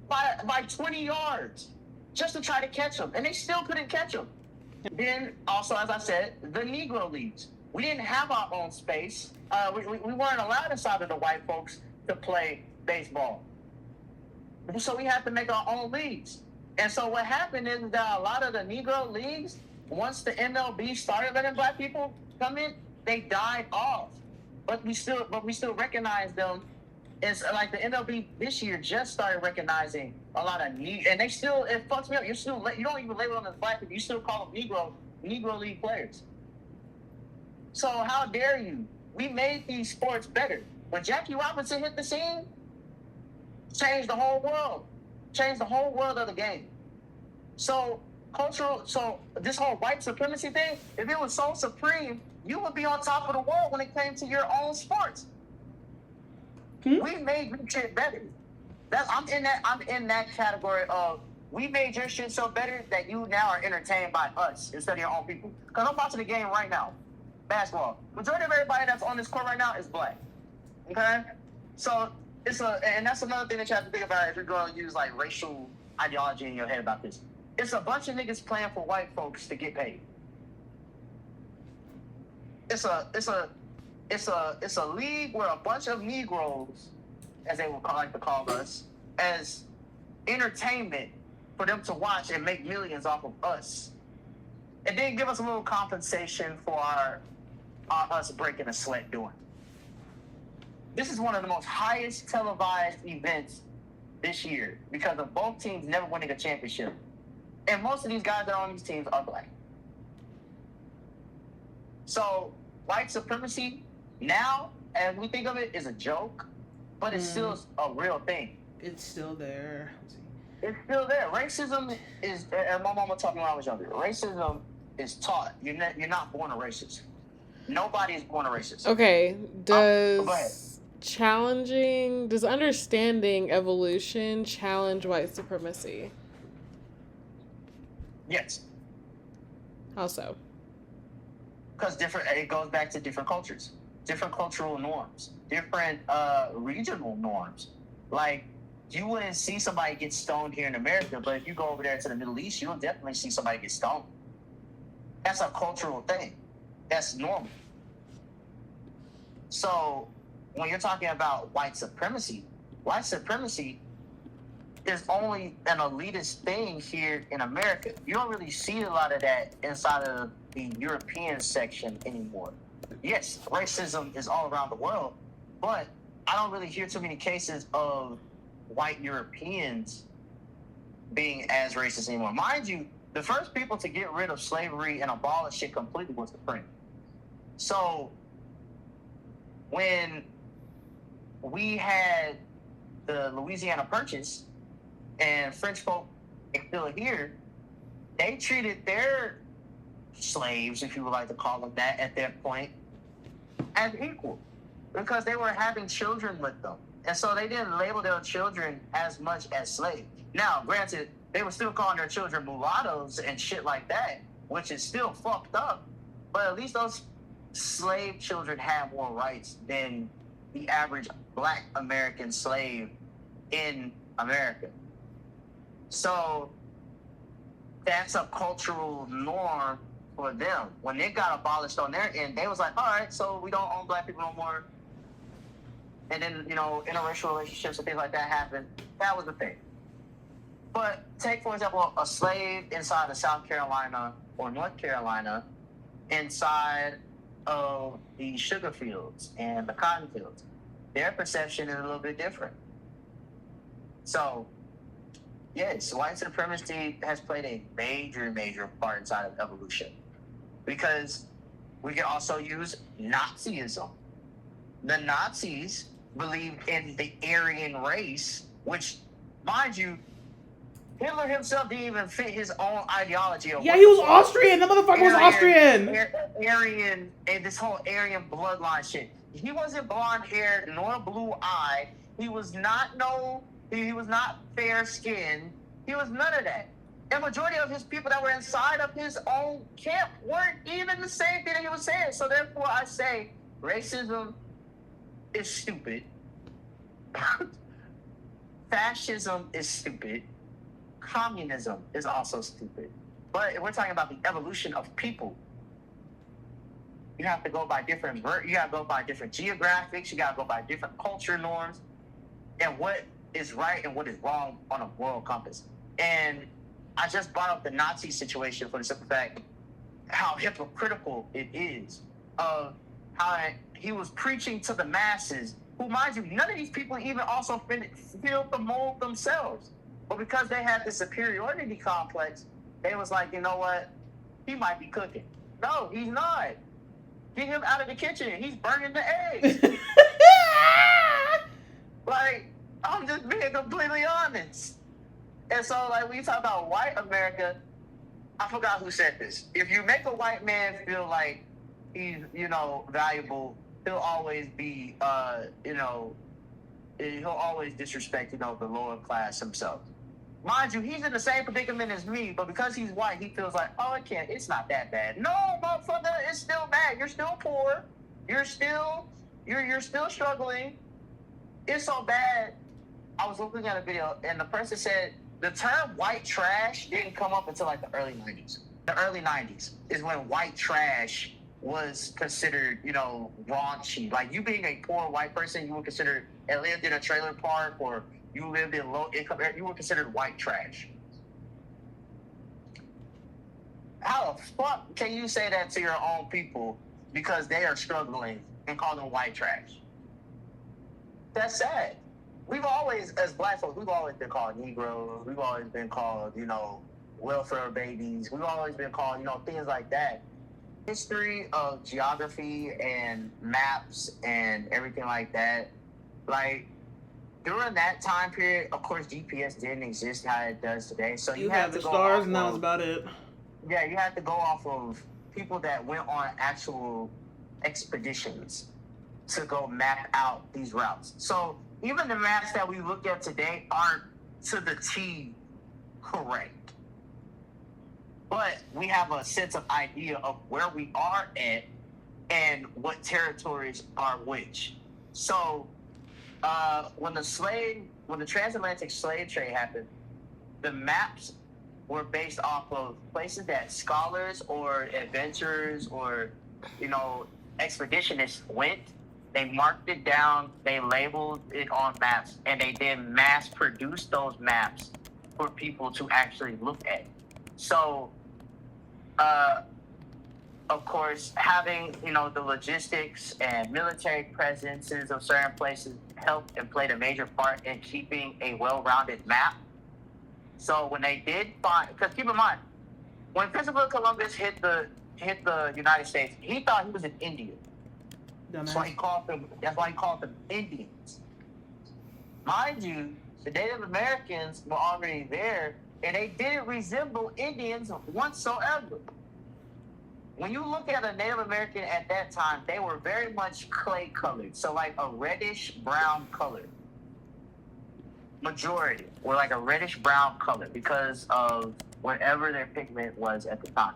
by 20 yards just to try to catch him, and they still couldn't catch him. Then also, as I said, the Negro leagues. We didn't have our own space. We weren't allowed inside of the white folks to play baseball, so we had to make our own leagues. And so what happened is that a lot of the Negro leagues, once the MLB started letting black people come in, they died off. But we still recognize them. It's like the MLB this year just started recognizing a lot of and they still, it fucks me up. You don't even label them as black people. You still call them Negro league players. So how dare you? We made these sports better. When Jackie Robinson hit the scene, changed the whole world. Changed the whole world of the game. So this whole white supremacy thing, if it was so supreme, you would be on top of the world when it came to your own sports. We made your shit better. I'm in that category of we made your shit so better that you now are entertained by us instead of your own people. Because I'm watching the game right now. Basketball. Majority of everybody that's on this court right now is black. Okay? So and that's another thing that you have to think about if you're going to use like racial ideology in your head about this. It's a bunch of niggas playing for white folks to get paid. It's a league where a bunch of Negroes, as they would like to call us, as entertainment for them to watch and make millions off of us, and then give us a little compensation for us breaking a sweat doing. This is one of the most highest televised events this year because of both teams never winning a championship. And most of these guys that are on these teams are black. So white supremacy now, as we think of it, is a joke, but it's still a real thing. It's still there. It's still there. Racism is, and my mama taught me when I was younger, racism is taught. You're not born a racist. Nobody is born a racist. Okay, go ahead. Does understanding evolution challenge white supremacy? Yes. How so? Because it goes back to different cultures, different cultural norms, different regional norms. Like, you wouldn't see somebody get stoned here in America, but if you go over there to the Middle East, you'll definitely see somebody get stoned. That's a cultural thing. That's normal. So when you're talking about white supremacy is only an elitist thing here in America. You don't really see a lot of that inside of the European section anymore. Yes, racism is all around the world, but I don't really hear too many cases of white Europeans being as racist anymore. Mind you, the first people to get rid of slavery and abolish it completely was the French. So when we had the Louisiana Purchase and French folk still here, they treated their slaves, if you would like to call them that at that point, as equal because they were having children with them. And so they didn't label their children as much as slaves. Now, granted, they were still calling their children mulattoes and shit like that, which is still fucked up. But at least those slave children have more rights than the average black American slave in America. So that's a cultural norm for them. When it got abolished on their end, they was like, all right, so we don't own black people no more. And then, interracial relationships and things like that happened. That was the thing. But take, for example, a slave inside of South Carolina or North Carolina, inside of the sugar fields and the cotton fields. Their perception is a little bit different. So, yes, white supremacy has played a major, major part inside of evolution. Because we can also use Nazism. The Nazis believed in the Aryan race, which, mind you, Hitler himself didn't even fit his own ideology. Yeah, he was Austrian. The motherfucker was Austrian. Aryan, and this whole Aryan bloodline shit. He wasn't blonde haired nor blue eyed. He was not he was not fair skinned. He was none of that. And majority of his people that were inside of his own camp weren't even the same thing that he was saying. So therefore, I say racism is stupid. Fascism is stupid. Communism is also stupid. But if we're talking about the evolution of people, you have to go by different geographics, you gotta go by different culture norms, and what is right and what is wrong on a world compass. And I just brought up the Nazi situation for the simple fact how hypocritical it is of how he was preaching to the masses, who, mind you, none of these people even also feel the mold themselves. But because they had this superiority complex, they was like, you know what? He might be cooking. No, he's not. Get him out of the kitchen. He's burning the eggs. Like, I'm just being completely honest. And so, like, when you talk about white America, I forgot who said this. If you make a white man feel like he's, valuable, he'll always be, he'll always disrespect, the lower class himself. Mind you, he's in the same predicament as me, but because he's white, he feels like, oh, it's not that bad. No, motherfucker, it's still bad. You're still poor. You're still struggling. It's so bad. I was looking at a video, and the person said the term white trash didn't come up until like the early 90s. The early 90s is when white trash was considered, raunchy. Like, you being a poor white person, you were considered, and lived in a trailer park, or you lived in low income, you were considered white trash. How the fuck can you say that to your own people because they are struggling and call them white trash? That's sad. We've always, as black folks, we've always been called Negroes. We've always been called, welfare babies. We've always been called, things like that. History of geography and maps and everything like that, like, during that time period, of course, GPS didn't exist how it does today. So you had the to go stars, off and that of, was about it. Yeah, you had to go off of people that went on actual expeditions to go map out these routes. So even the maps that we look at today aren't to the T correct. But we have a sense of idea of where we are at and what territories are which. So when the transatlantic slave trade happened, the maps were based off of places that scholars or adventurers or, expeditionists went. They marked it down, they labeled it on maps, and they then mass produced those maps for people to actually look at. So, of course, having, the logistics and military presences of certain places helped and played a major part in keeping a well-rounded map. So when they did find, because keep in mind, when Christopher Columbus hit the United States, he thought he was an Indian. That's why he called them Indians. Mind you, the Native Americans were already there, and they didn't resemble Indians whatsoever. When you look at a Native American at that time, they were very much clay colored. So like a reddish brown color. Majority were like a reddish brown color because of whatever their pigment was at the time.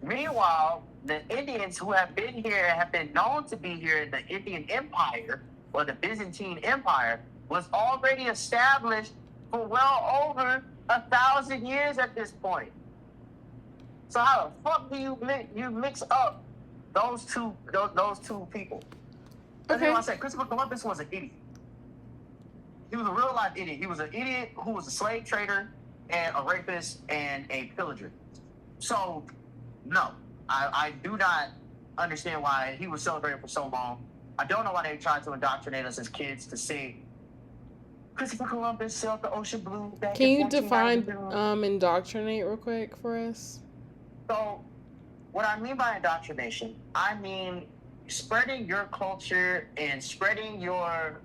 Meanwhile, the Indians who have been here and have been known to be here in the Indian Empire or the Byzantine Empire was already established for well over 1,000 years at this point. So how the fuck do you mix up those two people? That's what I said. Christopher Columbus was an idiot. He was a real life idiot. He was an idiot who was a slave trader and a rapist and a pillager. So, no, I do not understand why he was celebrated for so long. I don't know why they tried to indoctrinate us as kids to say Christopher Columbus sailed the ocean blue back Can in you define 1492. indoctrinate real quick for us? So, what I mean by indoctrination, I mean spreading your culture and spreading your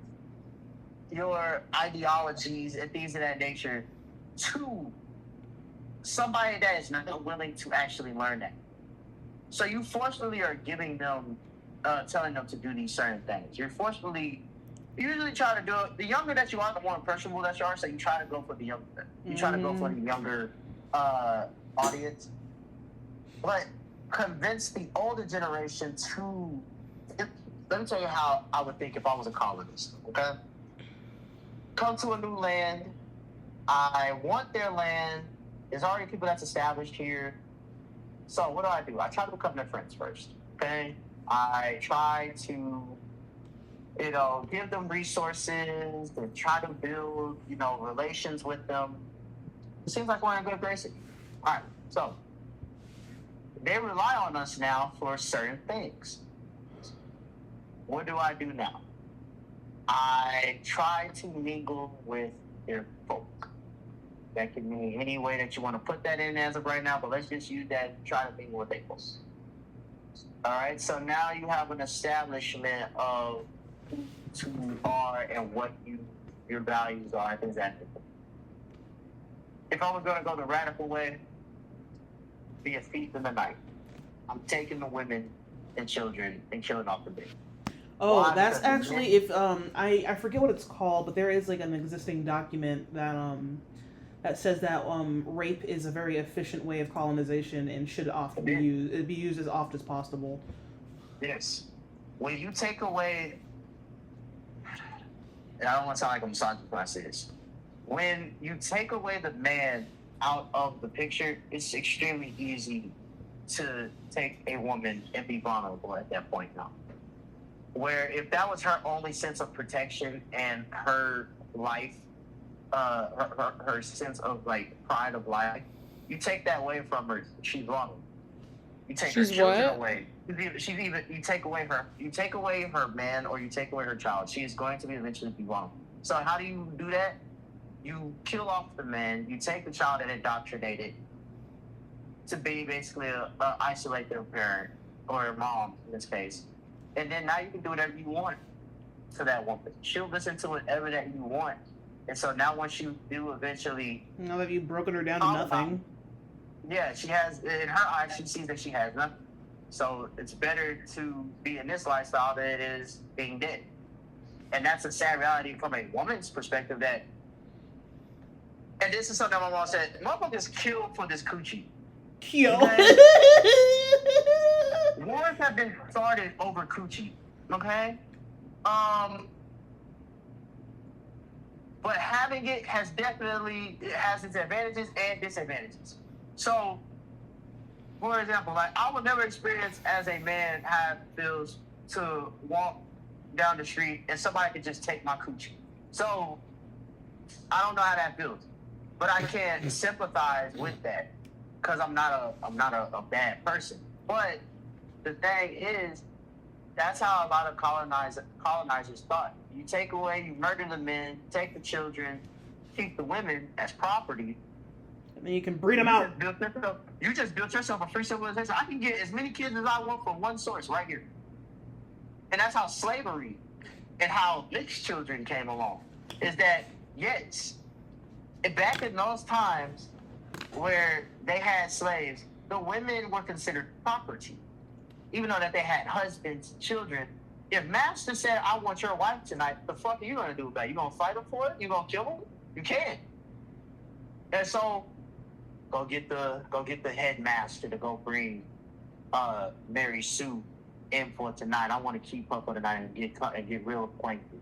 ideologies and things of that nature to somebody that is not willing to actually learn that. So you forcefully are giving them, telling them to do these certain things. You usually try to do it. The younger that you are, the more impressionable that you are. So you try to go for the younger. You try to go for the younger audience, but convince the older generation to. Let me tell you how I would think if I was a colonist. Okay, come to a new land. I want their land. There's already people that's established here. So what do? I try to become their friends first. Okay, I try to, give them resources and try to build, relations with them. It seems like we're in good graces. All right, so they rely on us now for certain things. What do I do now? I try to mingle with their folk. That can mean any way that you want to put that in as of right now, but let's just use that and try to mingle with their folks. All right, so now you have an establishment of who you are and what your values are, things like that. If I was going to go the radical way, be a thief in the night. I'm taking the women and children and killing off the bed. Oh, Why? that's Because actually if I forget what it's called, but there is like an existing document that says that rape is a very efficient way of colonization and should often be used as often as possible. Yes. When you take away, and I don't want to sound like I'm misogynist when I say this. When you take away the man out of the picture, it's extremely easy to take a woman and be vulnerable at that point now. Where if that was her only sense of protection and her life, her sense of like pride of life, you take that away from her, she's vulnerable. You take her children away. You take away her man, or you take away her child. She is going to be eventually be vulnerable. So how do you do that? You kill off the man. You take the child and indoctrinate it to be basically isolate their parent or mom in this case, and then now you can do whatever you want to that woman. She'll listen to whatever that you want. And so now once you do eventually... Now that you've broken her down to nothing. Yeah, she has... In her eyes, she sees that she has nothing. So it's better to be in this lifestyle than it is being dead. And that's a sad reality from a woman's perspective that... And this is something my mom said, motherfuckers kill for this coochie. Kill? Okay? Wars have been started over coochie. Okay? But having it has its advantages and disadvantages. So, for example, like I would never experience as a man have feels to walk down the street and somebody could just take my coochie. So, I don't know how that feels, but I can sympathize with that because I'm not a bad person. But the thing is, that's how a lot of colonizers thought. You murder the men, take the children, keep the women as property. And then you can breed them out. You just built yourself a free civilization. I can get as many kids as I want from one source right here. And that's how slavery and how mixed children came along. Is that, yes, back in those times where they had slaves, the women were considered property. Even though that they had husbands, children. If master said, I want your wife tonight, the fuck are you going to do about it? You going to fight him for it? You going to kill him? You can't. And so, go get the headmaster to go bring Mary Sue in for tonight. I want to keep up for tonight and get real acquainted.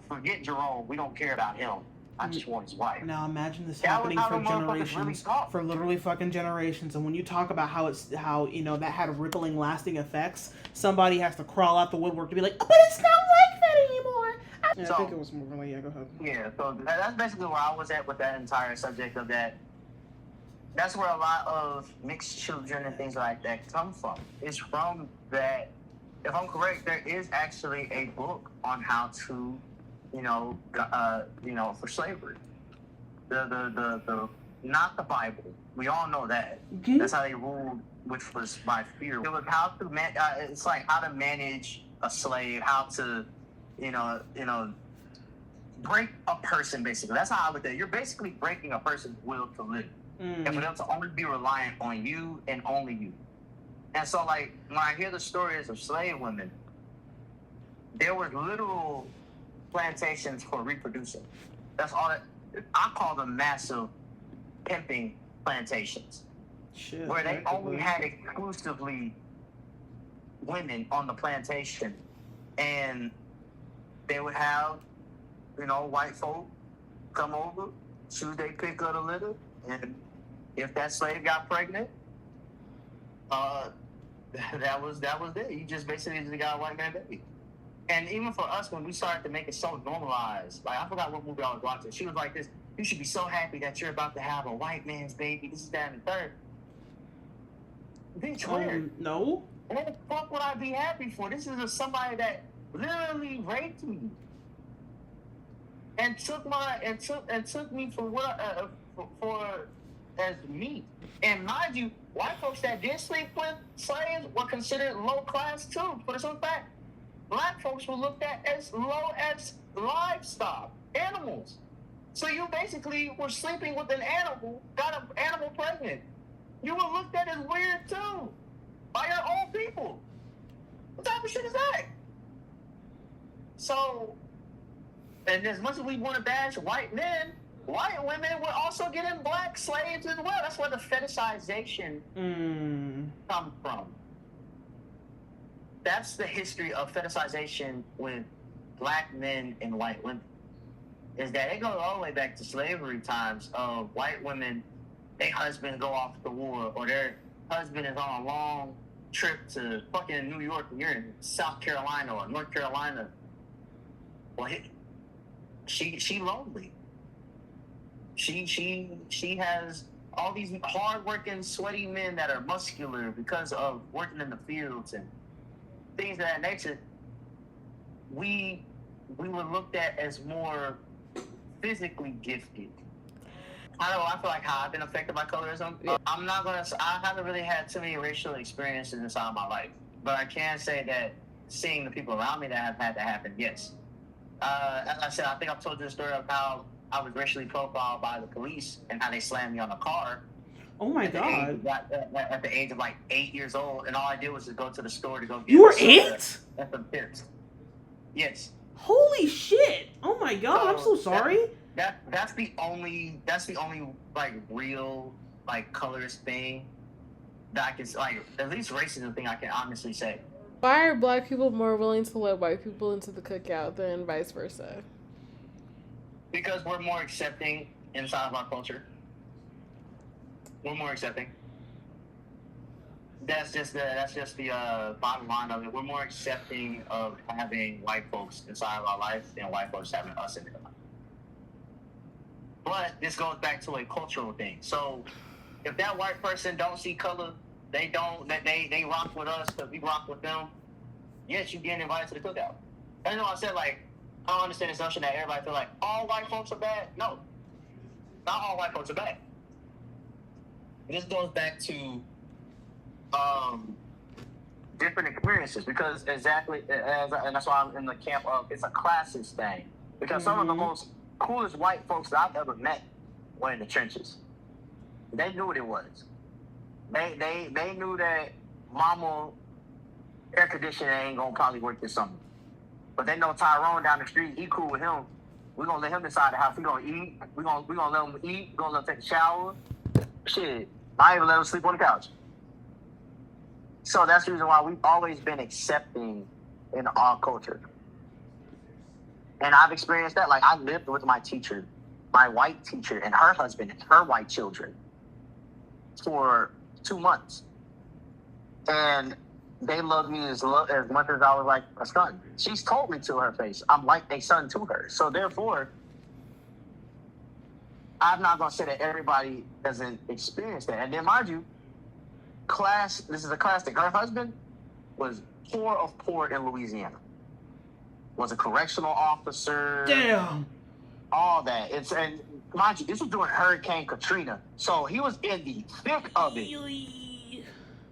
Forget Jerome. We don't care about him. I just want his wife. Now imagine this happening for generations, for literally fucking generations. And when you talk about how that had rippling, lasting effects, somebody has to crawl out the woodwork to be like, but it's not like Yeah, So, I think it was more like, yeah, go ahead. yeah, so that's basically where I was at with that entire subject of that. That's where a lot of mixed children and things like that come from. It's from that. If I'm correct, there is actually a book on how to, for slavery. The not the Bible. We all know that. Mm-hmm. That's how they ruled, which was by fear. It was how to it's like how to manage a slave, how to, break a person. Basically, that's how I look at it. You're basically breaking a person's will to live, and for them to only be reliant on you and only you. And so, like, when I hear the stories of slave women, there were literal plantations for reproducing. That's all that I call them massive pimping plantations. Shit, where they only had exclusively women on the plantation. And they would have, white folk come over, choose their pick of the litter, and if that slave got pregnant, that was it. You just basically got a white man baby. And even for us, when we started to make it so normalized, like I forgot what movie I was watching. She was like this, you should be so happy that you're about to have a white man's baby. This is that and the third. Bitch, where? No. What the fuck would I be happy for? This is somebody that literally raped me. And took me for what for as meat. And mind you, white folks that did sleep with slaves were considered low class too. For the simple fact, black folks were looked at as low as livestock, animals. So you basically were sleeping with an animal, got an animal pregnant. You were looked at as weird too by your own people. What type of shit is that? So, and as much as we want to bash white men, white women were also getting black slaves as well. That's where the fetishization comes from. That's the history of fetishization with black men and white women. Is that it goes all the way back to slavery times of white women, their husband go off to war, or their husband is on a long trip to fucking New York and you're in South Carolina or North Carolina. Well, she lonely. She has all these hard-working, sweaty men that are muscular because of working in the fields and things of that nature. We were looked at as more physically gifted. I don't know, I feel like how I've been affected by colorism. Yeah. I haven't really had too many racial experiences inside my life, but I can say that seeing the people around me that have had that happen, yes. As I said, I think I've told you the story of how I was racially profiled by the police and how they slammed me on the car. Oh my God. At the age of like 8 years old, and all I did was just go to the store to go get You were some 8? and some tips. Yes. Holy shit! Oh my God, I'm so sorry. That's the only like real like colorist thing that I can like, at least racism thing I can honestly say. Why are black people more willing to let white people into the cookout than vice versa? Because we're more accepting inside of our culture. We're more accepting. That's just the bottom line of it. We're more accepting of having white folks inside of our life than white folks having us in their life. But this goes back to a cultural thing. So if that white person don't see color, they rock with us because we rock with them, yes, you getting invited to the cookout. I know I said, like, I don't understand this notion that everybody feel like all white folks are bad. No, not all white folks are bad. This goes back to different experiences, because exactly, and that's why I'm in the camp of it's a classist thing. Because some of the most coolest white folks that I've ever met were in the trenches. They knew what it was. They knew that mama air conditioner ain't gonna probably work this summer. But they know Tyrone down the street, he cool with him. We're gonna let him decide the house. He gonna eat. We're gonna let him eat. We're gonna let him take a shower. Shit. I even let him sleep on the couch. So that's the reason why we've always been accepting in our culture. And I've experienced that. Like, I lived with my teacher, my white teacher, and her husband and her white children for 2 months. And they love me as much as I was like a son. She's told me to her face, I'm like a son to her. So therefore, I'm not gonna say that everybody doesn't experience that. And then mind you, this is a classic. Her husband was poor of poor in Louisiana. Was a correctional officer. Damn. All that. And mind you, this was during Hurricane Katrina. So he was in the thick of it.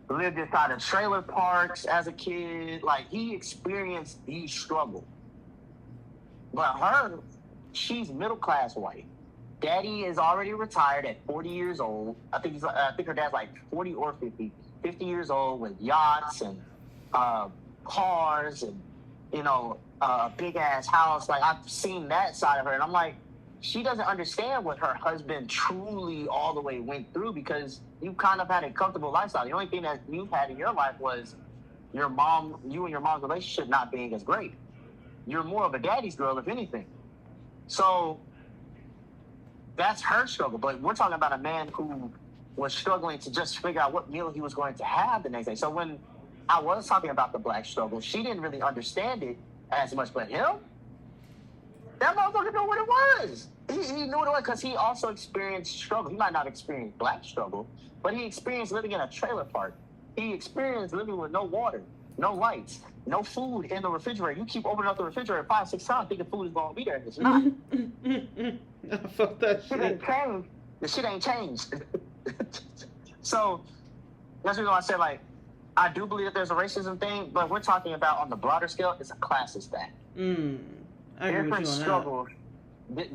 Lived inside of trailer parks as a kid. Like, he experienced the struggle. But her, she's middle class white. Daddy is already retired at 40 years old. I think her dad's like 40 or 50. 50 years old with yachts and cars and, a big ass house. Like, I've seen that side of her, and I'm like, she doesn't understand what her husband truly all the way went through, because you kind of had a comfortable lifestyle. The only thing that you've had in your life was you and your mom's relationship not being as great. You're more of a daddy's girl, if anything. So that's her struggle. But we're talking about a man who was struggling to just figure out what meal he was going to have the next day. So when I was talking about the black struggle, she didn't really understand it as much. But him, that motherfucker knew what it was. He knew what it was because he also experienced struggle. He might not experience black struggle, but he experienced living in a trailer park. He experienced living with no water, no lights, no food in the refrigerator. You keep opening up the refrigerator 5-6 times thinking food is going to be there. It's not. I felt that shit ain't changed. The shit ain't changed. So that's the reason why I said, like, I do believe that there's a racism thing, but we're talking about on the broader scale, it's a classist thing. I agree with you on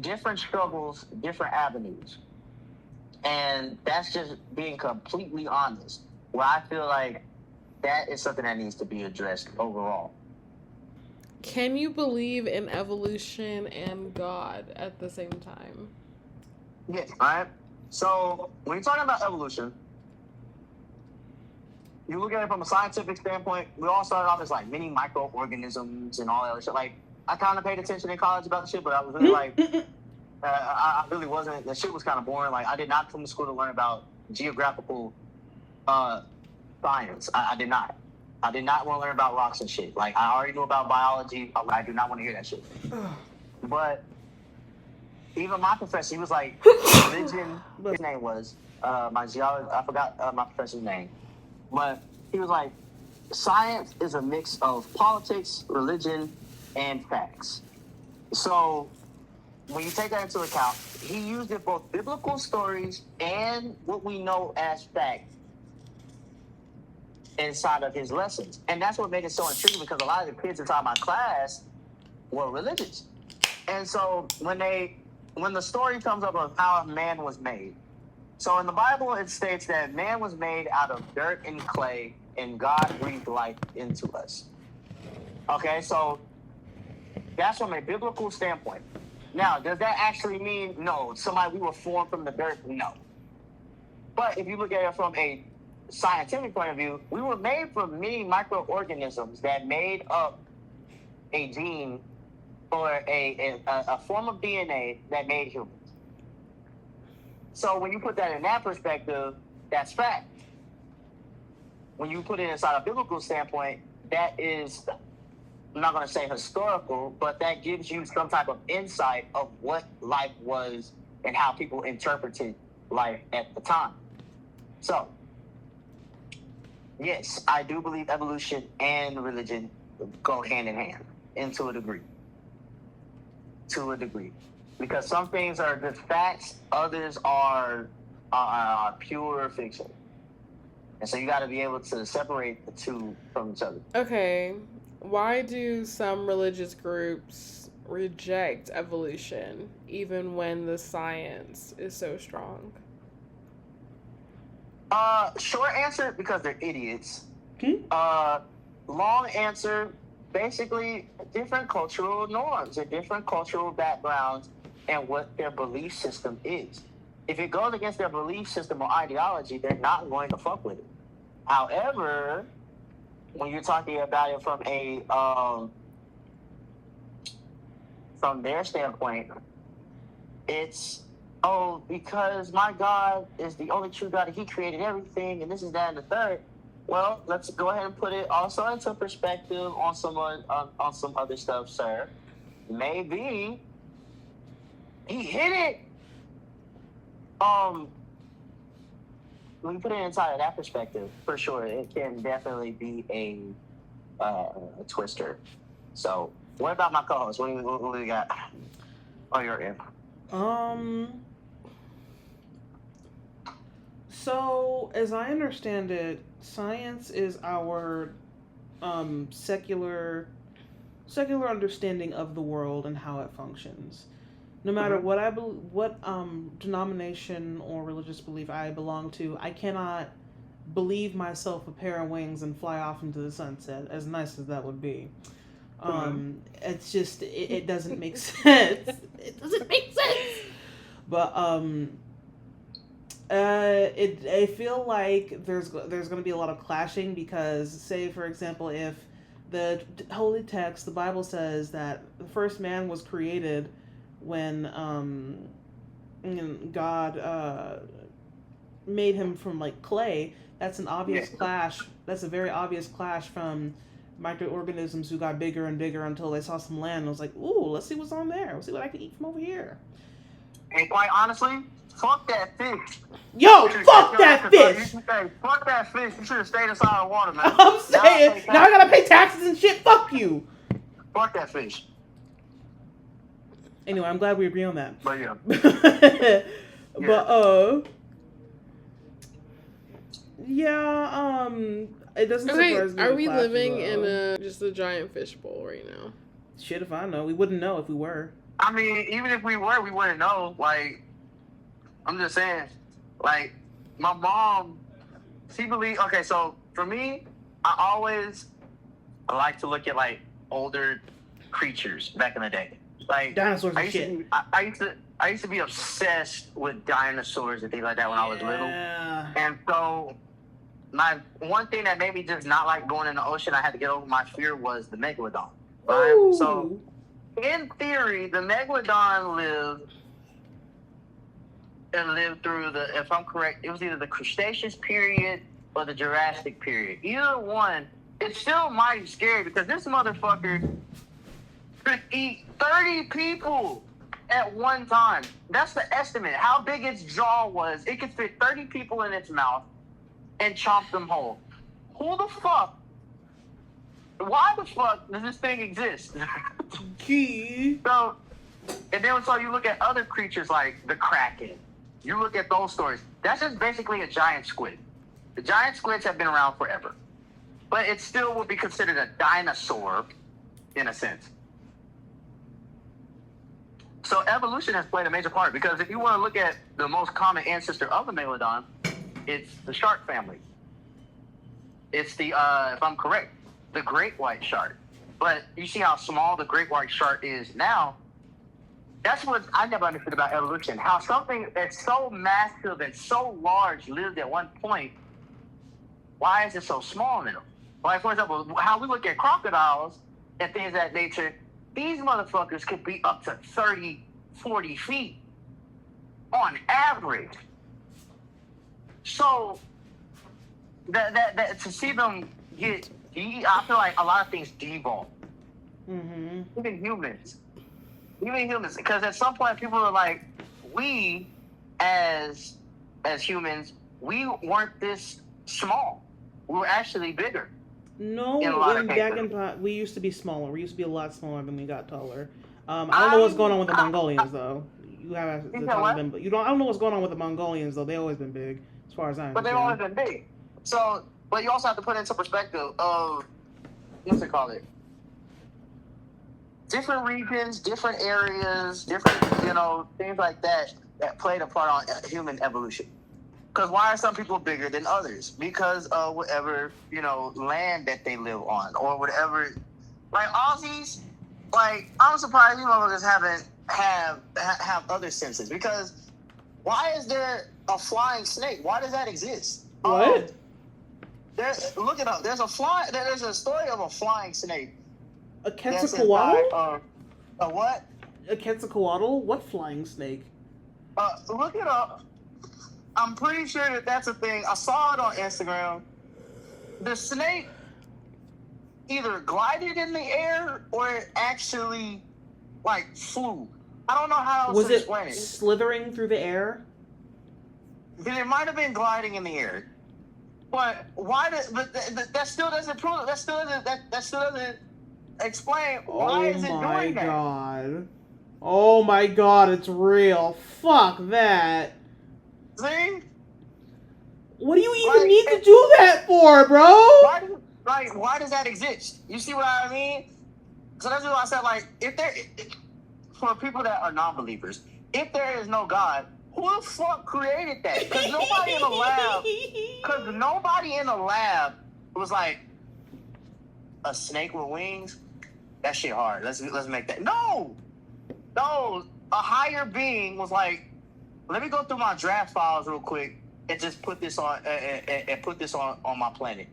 different struggles, different avenues. And that's just being completely honest, where I feel like that is something that needs to be addressed overall. Can you believe in evolution and God at the same time? Yes. All right. So when you're talking about evolution, you look at it from a scientific standpoint. We all started off as like mini microorganisms and all that other shit. Like, I kind of paid attention in college about the shit, but I was really like, I really wasn't. The shit was kind of boring. Like, I did not come to school to learn about geographical science. I did not. I did not want to learn about rocks and shit. Like, I already knew about biology. I do not want to hear that shit. But even my professor, he was like, religion, his name was, my geology, I forgot my professor's name. But he was like, science is a mix of politics, religion, and facts. So when you take that into account, he used it both biblical stories and what we know as fact inside of his lessons. And that's what made it so intriguing, because a lot of the kids inside my class were religious. And so when the story comes up of how man was made, so in the Bible it states that man was made out of dirt and clay, and God breathed life into us. Okay, so that's from a biblical standpoint. Now, does that actually mean, no, we were formed from the dirt? No. But if you look at it from a scientific point of view, we were made from many microorganisms that made up a gene or a form of DNA that made humans. So when you put that in that perspective, that's fact. When you put it inside a biblical standpoint, that is, I'm not going to say historical, but that gives you some type of insight of what life was and how people interpreted life at the time. So, yes, I do believe evolution and religion go hand in hand, and to a degree. To a degree. Because some things are just facts, others are pure fiction. And so you got to be able to separate the two from each other. Okay. Why do some religious groups reject evolution even when the science is so strong? Short answer, because they're idiots. Long answer, basically different cultural norms and different cultural backgrounds and what their belief system is. If it goes against their belief system or ideology, they're not going to fuck with it. However, when you're talking about it from from their standpoint, it's, because my God is the only true God and he created everything and this is that and the third. Well, let's go ahead and put it also into perspective on some other stuff, sir. Maybe he hit it. When you put it inside that perspective, for sure, it can definitely be a twister. So, what about my co-host? What do we got? Oh, you're in. So, as I understand it, science is our secular understanding of the world and how it functions. No matter what denomination or religious belief I belong to, I cannot believe myself a pair of wings and fly off into the sunset. As nice as that would be, it's just it doesn't make sense. It doesn't make sense. But I feel like there's going to be a lot of clashing because, say for example, if the holy text, the Bible says that the first man was created when God made him from like clay, that's an obvious clash. That's a very obvious clash from microorganisms who got bigger and bigger until they saw some land and was like, ooh, let's see what's on there. Let's see what I can eat from over here. And quite honestly, fuck that fish. Yo, fuck that fish. Fuck that fish. You should have stayed inside the water, man. I'm saying, now I gotta pay taxes and shit. Fuck you. Fuck that fish. Anyway, I'm glad we agree on that. But yeah. But yeah, it doesn't surprise me. Are we living in just a giant fishbowl right now? Shit, if I know, we wouldn't know if we were. I mean, even if we were, we wouldn't know. Like, I'm just saying, like, my mom, she believes. Okay, so for me, I like to look at like older creatures back in the day. Like dinosaurs and shit. I used to be obsessed with dinosaurs and things like that when I was little. And so my one thing that made me just not like going in the ocean, I had to get over my fear, was the megalodon. Right? Ooh. So in theory, the megalodon lived through if I'm correct, it was either the Cretaceous period or the Jurassic period. Either one, it's still mighty scary because this motherfucker could eat 30 people at one time. That's the estimate. How big its jaw was. It could fit 30 people in its mouth and chomp them whole. Why the fuck does this thing exist? So you look at other creatures like the Kraken. You look at those stories. That's just basically a giant squid. The giant squids have been around forever. But it still would be considered a dinosaur in a sense. So evolution has played a major part because if you want to look at the most common ancestor of the megalodon, it's the shark family. It's the, if I'm correct, the great white shark. But you see how small the great white shark is now. That's what I never understood about evolution. How something that's so massive and so large lived at one point, why is it so small now? Like, for example, how we look at crocodiles and things of that nature, these motherfuckers could be up to 30, 40 feet on average. So, that to see them get, I feel like a lot of things devolve. Mm-hmm. Even humans, because at some point people are like, we as humans, we weren't this small. We were actually bigger. No, we used to be smaller. We used to be a lot smaller than we got taller. I don't know what's going on with the Mongolians though. I don't know what's going on with the Mongolians though. They've always been big, as far as I understand. But they've always been big. So, but you also have to put into perspective of what's it called? Different regions, different areas, different things like that played a part on human evolution. Because why are some people bigger than others? Because of whatever, land that they live on or whatever. Like Aussies, like I'm surprised you motherfuckers have other senses. Because why is there a flying snake? Why does that exist? What? Look it up. There's a story of a flying snake. A Quetzalcoatl? A what? A Quetzalcoatl? What flying snake? Look it up. I'm pretty sure that's a thing. I saw it on Instagram. the snake either glided in the air or it actually like flew. I don't know how else Was to it explain it. slithering through the air? Then it might have been gliding in the air. But why does that still doesn't prove that still doesn't explain why is it doing that? God. Oh my god, it's real. Fuck that. See? What do you even Like, need to do that for, bro? Why does that exist? You see what I mean? So that's why I said, like, for people that are non-believers, if there is no God, who the fuck created that? Because nobody in the lab was like, a snake with wings? That shit hard. Let's make that. No, a higher being was like, let me go through my draft files real quick and just put this on and put this on my planet.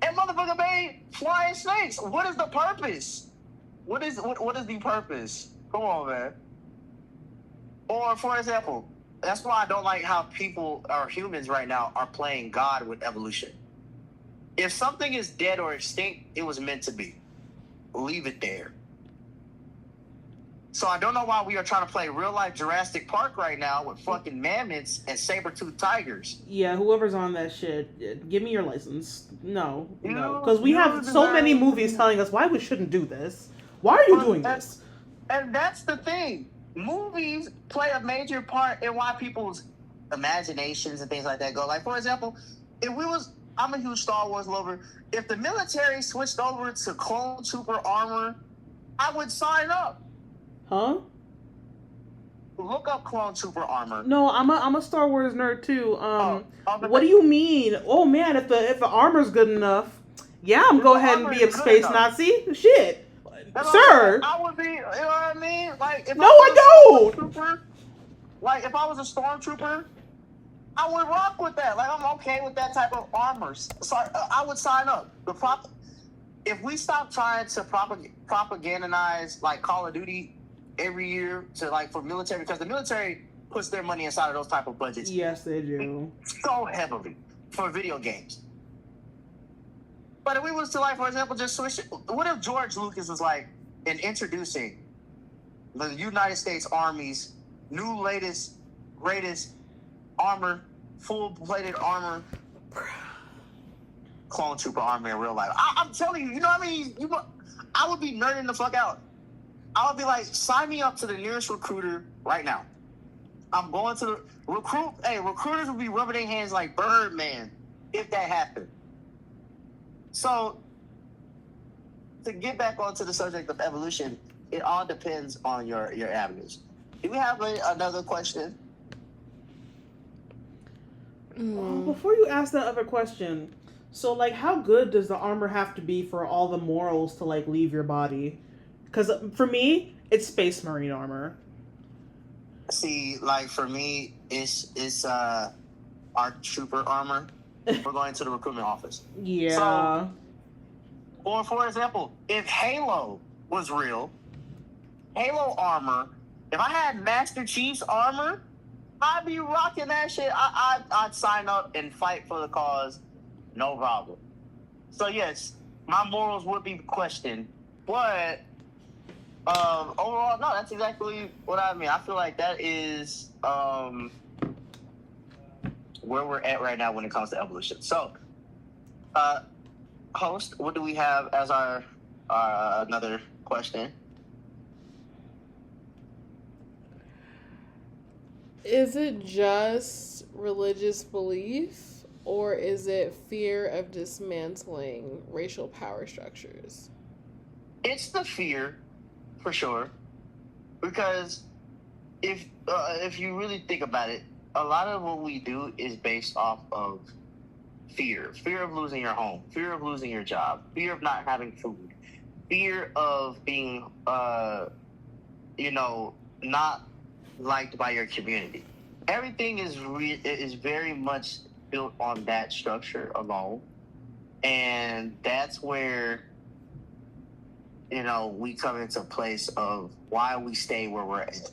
And motherfucker made flying snakes. What is the purpose? What is the purpose? Come on, man. Or for example, that's why I don't like how people or humans right now are playing God with evolution. If something is dead or extinct, it was meant to be. Leave it there. So I don't know why we are trying to play real life Jurassic Park right now with fucking mammoths and saber-toothed tigers. Yeah, whoever's on that shit, give me your license. No. Because we have so many movies telling us why we shouldn't do this. Why are you doing this? And that's the thing. Movies play a major part in why people's imaginations and things like that go. Like, for example, I'm a huge Star Wars lover. If the military switched over to clone trooper armor, I would sign up. Huh? Look up clone trooper armor. No, I'm a Star Wars nerd too. What do you mean? Oh man, if the armor's good enough, yeah, I'm go ahead and be a space Nazi. Shit, sir. I would be. You know what I mean? Like, if no, I don't. Like, if I was a stormtrooper, I would rock with that. Like, I'm okay with that type of armor. So I would sign up. If we stop trying to propagandize like Call of Duty every year to like for military, because the military puts their money inside of those type of budgets. Yes, they do. So heavily for video games. But if we was to like, for example, just switch it, what if George Lucas was like in introducing the United States Army's new latest, greatest armor, full-plated armor, clone trooper armor in real life. I'm telling you, you know what I mean? I would be nerding the fuck out. I would be like, sign me up to the nearest recruiter right now. I'm going to the recruit. Hey, recruiters would be rubbing their hands like Birdman if that happened. So, to get back onto the subject of evolution, it all depends on your avenues. Do we have another question? Before you ask that other question, so like, how good does the armor have to be for all the morals to like leave your body? Because for me, it's Space Marine armor. See, like for me, it's ARC Trooper armor. We're going to the recruitment office. Yeah. So, or for example, if Halo was real, Halo armor, if I had Master Chief's armor, I'd be rocking that shit. I'd sign up and fight for the cause, no problem. So yes, my morals would be questioned, but overall, no, that's exactly what I mean. I feel like that is where we're at right now when it comes to evolution. So, host, what do we have as our another question? Is it just religious belief, or is it fear of dismantling racial power structures? It's the fear, for sure, because if you really think about it, a lot of what we do is based off of fear of losing your home, fear of losing your job, fear of not having food, fear of being not liked by your community. Everything is very much built on that structure alone, and that's where we come into a place of why we stay where we're at.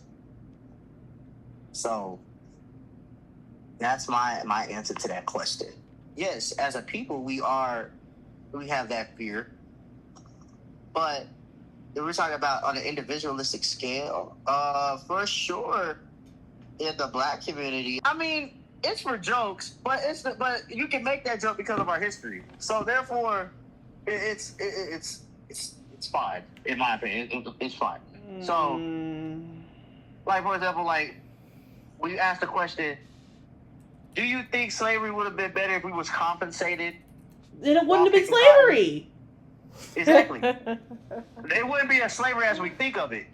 So that's my answer to that question. yes, as a people, we have that fear. But if we're talking about on an individualistic scale, for sure, in the black community, I mean, it's for jokes, but but you can make that joke because of our history. So therefore, it's fine in my opinion. It's fine. So, like for example, like when you ask the question, do you think slavery would have been better if we was compensated? Then it wouldn't have been slavery. Exactly. It wouldn't be as slavery as we think of it.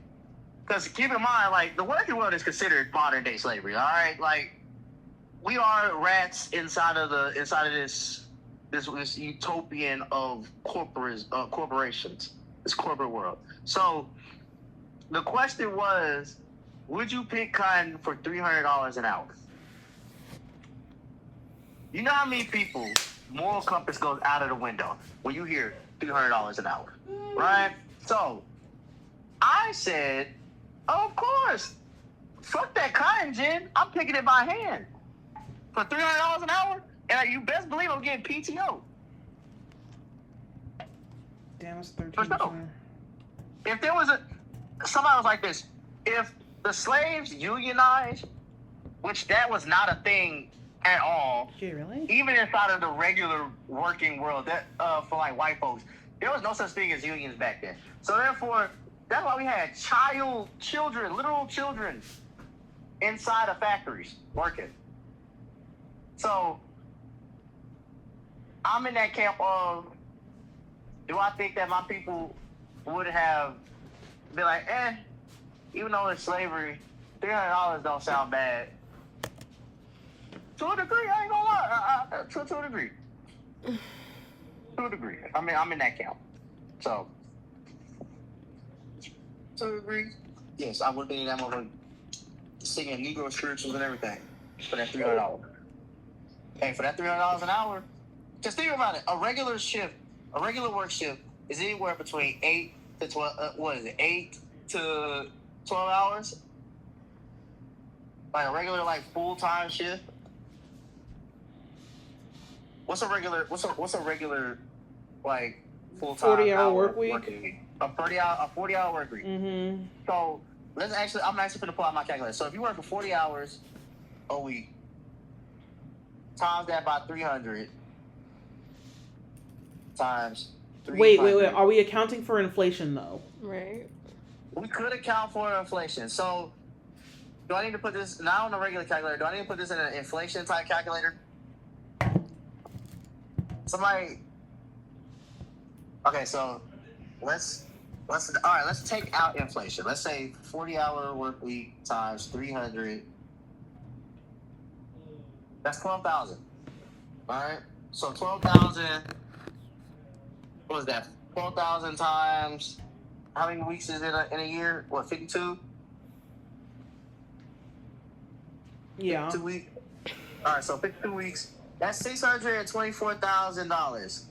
Because keep in mind, like, the working world is considered modern day slavery, all right? Like, we are rats inside of this utopian of corporations, this corporate world. So the question was, would you pick cotton for $300 an hour? You know how many people moral compass goes out of the window when you hear $300 an hour, right? So I said, of course, fuck that cotton gin. I'm picking it by hand for $300 an hour, and you best believe I'm getting PTO. Damn, it's 13%. If there was somebody was like this, if the slaves unionized, which that was not a thing at all. Yeah, really? Even inside of the regular working world, that for like white folks, there was no such thing as unions back then. So therefore, that's why we had literal children, inside of factories working. So I'm in that camp of, do I think that my people would have been like, even though it's slavery, $300 don't sound bad. To a degree, I ain't gonna lie. To a degree. To a degree. I mean, I'm in that camp. So, to a degree, yes, I would be in that moment singing Negro spirituals and everything for that $300. Hey, for that $300 an hour, just think about it. A regular work shift is anywhere between 8 to 12. 8 to 12 hours? Like a regular, like full-time shift. What's a regular like full-time 40-hour work week? A 40-hour work week. Mm-hmm. So I'm actually going to pull out my calculator. So if you work for 40 hours a week, times that by 300 times 300. Wait. Are we accounting for inflation though? Right. We could account for inflation. So do I need to put this not on a regular calculator? Do I need to put this in an inflation type calculator? Somebody. Okay, so let's take out inflation. Let's say 40-hour work week times 300. That's 12,000. All right. So 12,000. What was that? 12,000 times. How many weeks is it in a year? What, 52? Yeah. 52 weeks. All right. So 52 weeks. That's $624,000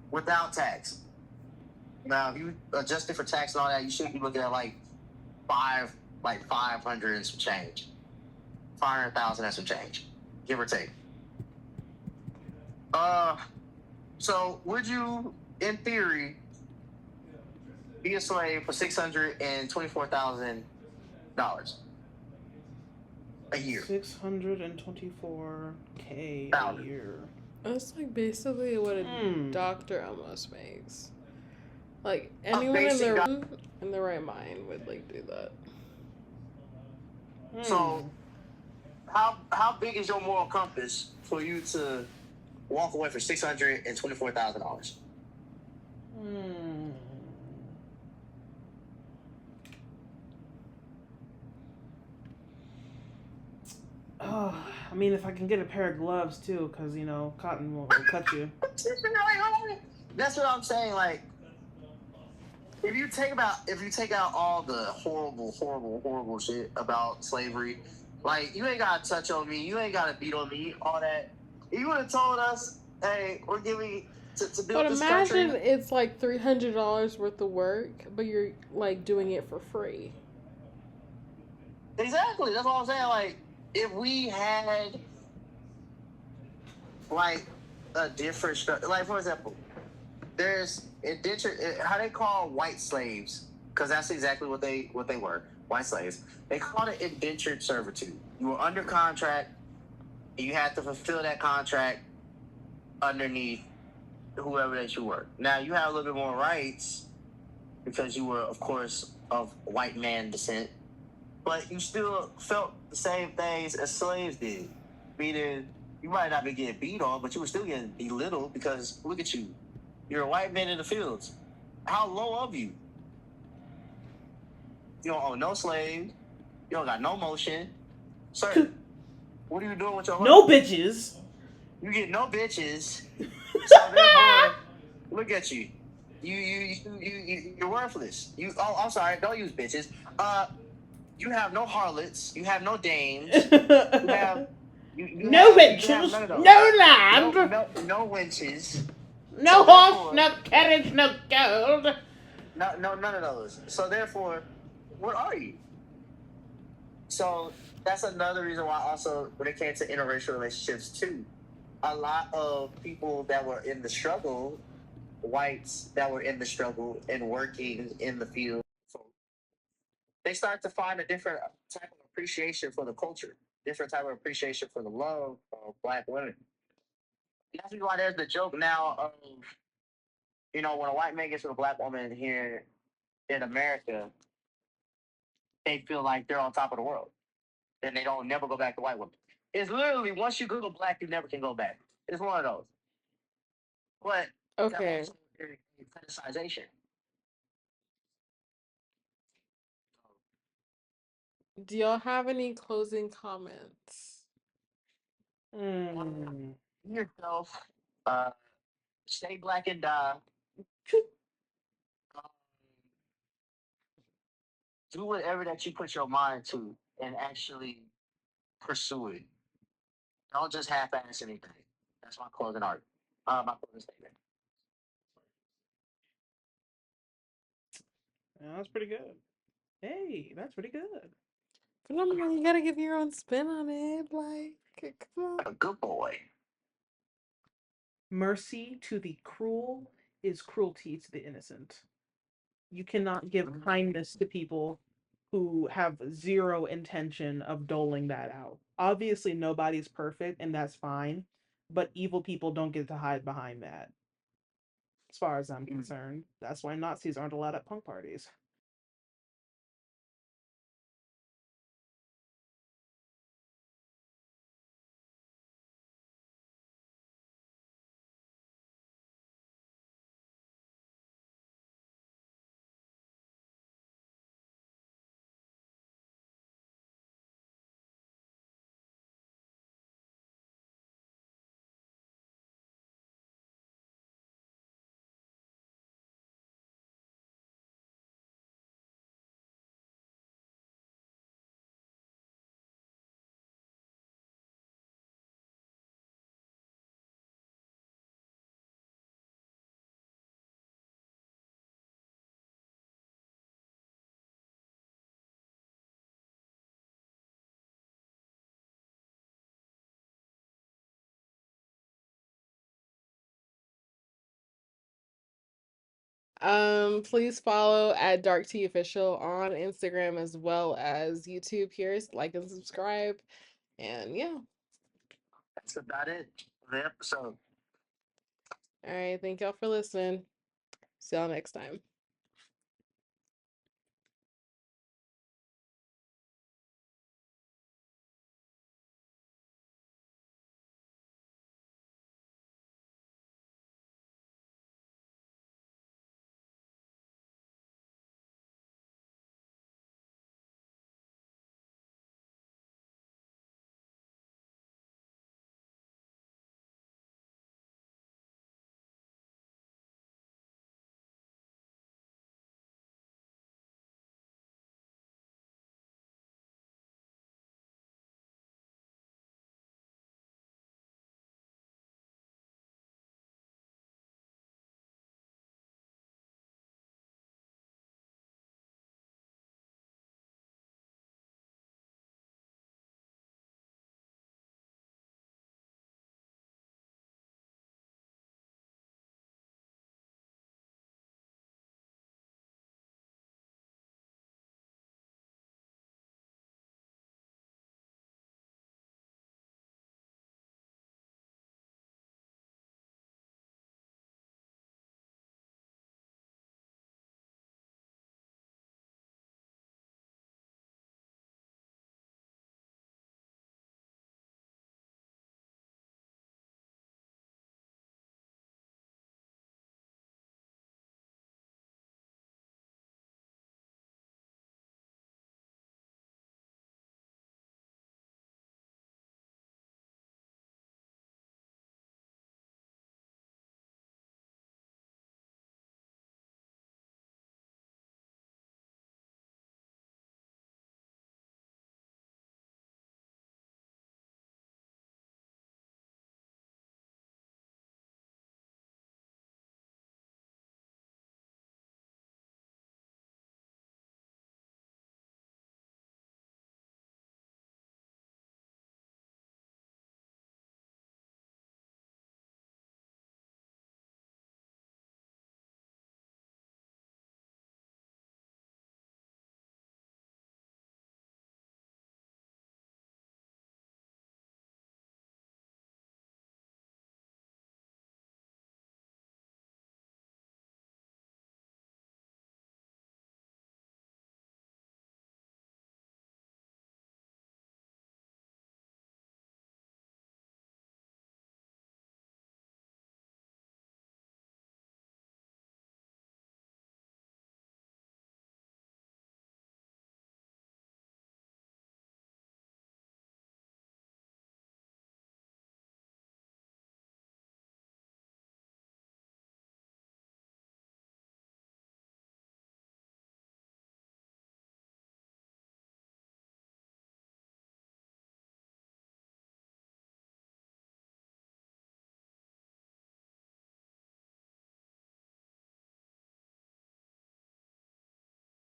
without tax. Now, if you adjust it for tax and all that, you should be looking at like 500 and some change, 500,000 and some change, give or take. So would you, in theory, be a slave for $624,000 a year? $624K a year. That's like basically what a doctor almost makes. Like anyone in their right mind would like do that. So how big is your moral compass for you to walk away for $624,000? Oh, I mean, if I can get a pair of gloves too, because cotton will cut you. That's what I'm saying. Like, if you take out all the horrible shit about slavery, like, you ain't gotta touch on me, you ain't gotta beat on me, all that. If you would have told us, hey, we're giving to build but this imagine country. it's like $300 worth of work, but you're like doing it for free. Exactly. That's what I'm saying. Like, if we had like a different structure. Like for example, there's indentured. How they call white slaves, because that's exactly what they were. White slaves. They called it indentured servitude. You were under contract, and you had to fulfill that contract underneath whoever that you were. Now you have a little bit more rights because you were, of course, of white man descent, but you still felt the same things as slaves did. Meaning, you might not be getting beat on, but you were still getting belittled because look at you. You're a white man in the fields. How low of you? You don't own no slaves. You don't got no motion. Sir, what are you doing with your life? No bitches. You get no bitches. So therefore, look at you. You're worthless. I'm sorry. Don't use bitches. You have no harlots. You have no dames. You have no wenches. wenches. No land. No wenches. No So horse. therefore- No carriage. No gold. No, none of those. So therefore, what are you? So that's another reason why also when it came to interracial relationships too, a lot of people that were in the struggle, whites that were in the struggle and working in the field, they start to find a different type of appreciation for the culture, different type of appreciation for the love of black women. That's why there's the joke now of, when a white man gets with a black woman here in America, they feel like they're on top of the world. And they don't never go back to white women. It's literally once you go black, you never can go back. It's one of those. But Okay. that's also a fetishization. Do y'all have any closing comments? Yourself, stay black and die. Um, do whatever that you put your mind to and actually pursue it. Don't just half-ass anything. That's my closing art. My closing statement. Yeah, that's pretty good. Hey, that's pretty good. Phenomenal. You gotta give your own spin on it. Like, come on. A good boy. Mercy to the cruel is cruelty to the innocent. You cannot give kindness to people who have zero intention of doling that out. Obviously, nobody's perfect, and that's fine, but evil people don't get to hide behind that. As far as I'm concerned, that's why Nazis aren't allowed at punk parties. Please follow at Dark Tea Official on Instagram as well as YouTube. Here, like and subscribe, and yeah. That's about it for the episode. All right, thank y'all for listening. See y'all next time.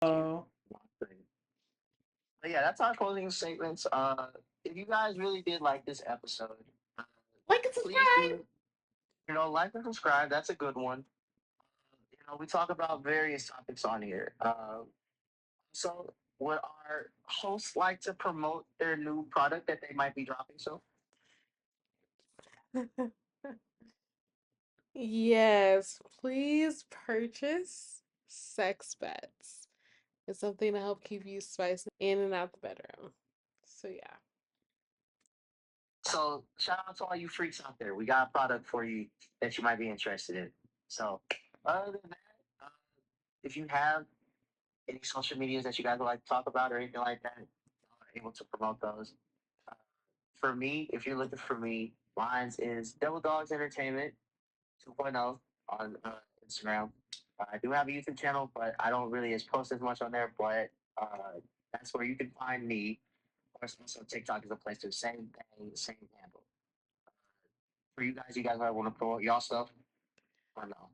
Oh. But yeah, that's our closing statements. If you guys really did like this episode, uh, Like and please subscribe. do, like and subscribe. That's a good one. We talk about various topics on here. So, would our hosts like to promote their new product that they might be dropping? So, Yes, please purchase sex beds. It's something to help keep you spiced in and out the bedroom. So yeah. so shout out to all you freaks out there. We got a product for you that you might be interested in. So, other than that, if you have any social medias that you guys would like to talk about or anything like that, able to promote those. Uh, for me, if you're looking for me, mine's is Double Dogs Entertainment 2.0 on Instagram. I do have a YouTube channel, but I don't really post as much on there. But that's where you can find me. Of course, also TikTok is a place to same thing, same handle. For you guys might want to promote y'all stuff or no?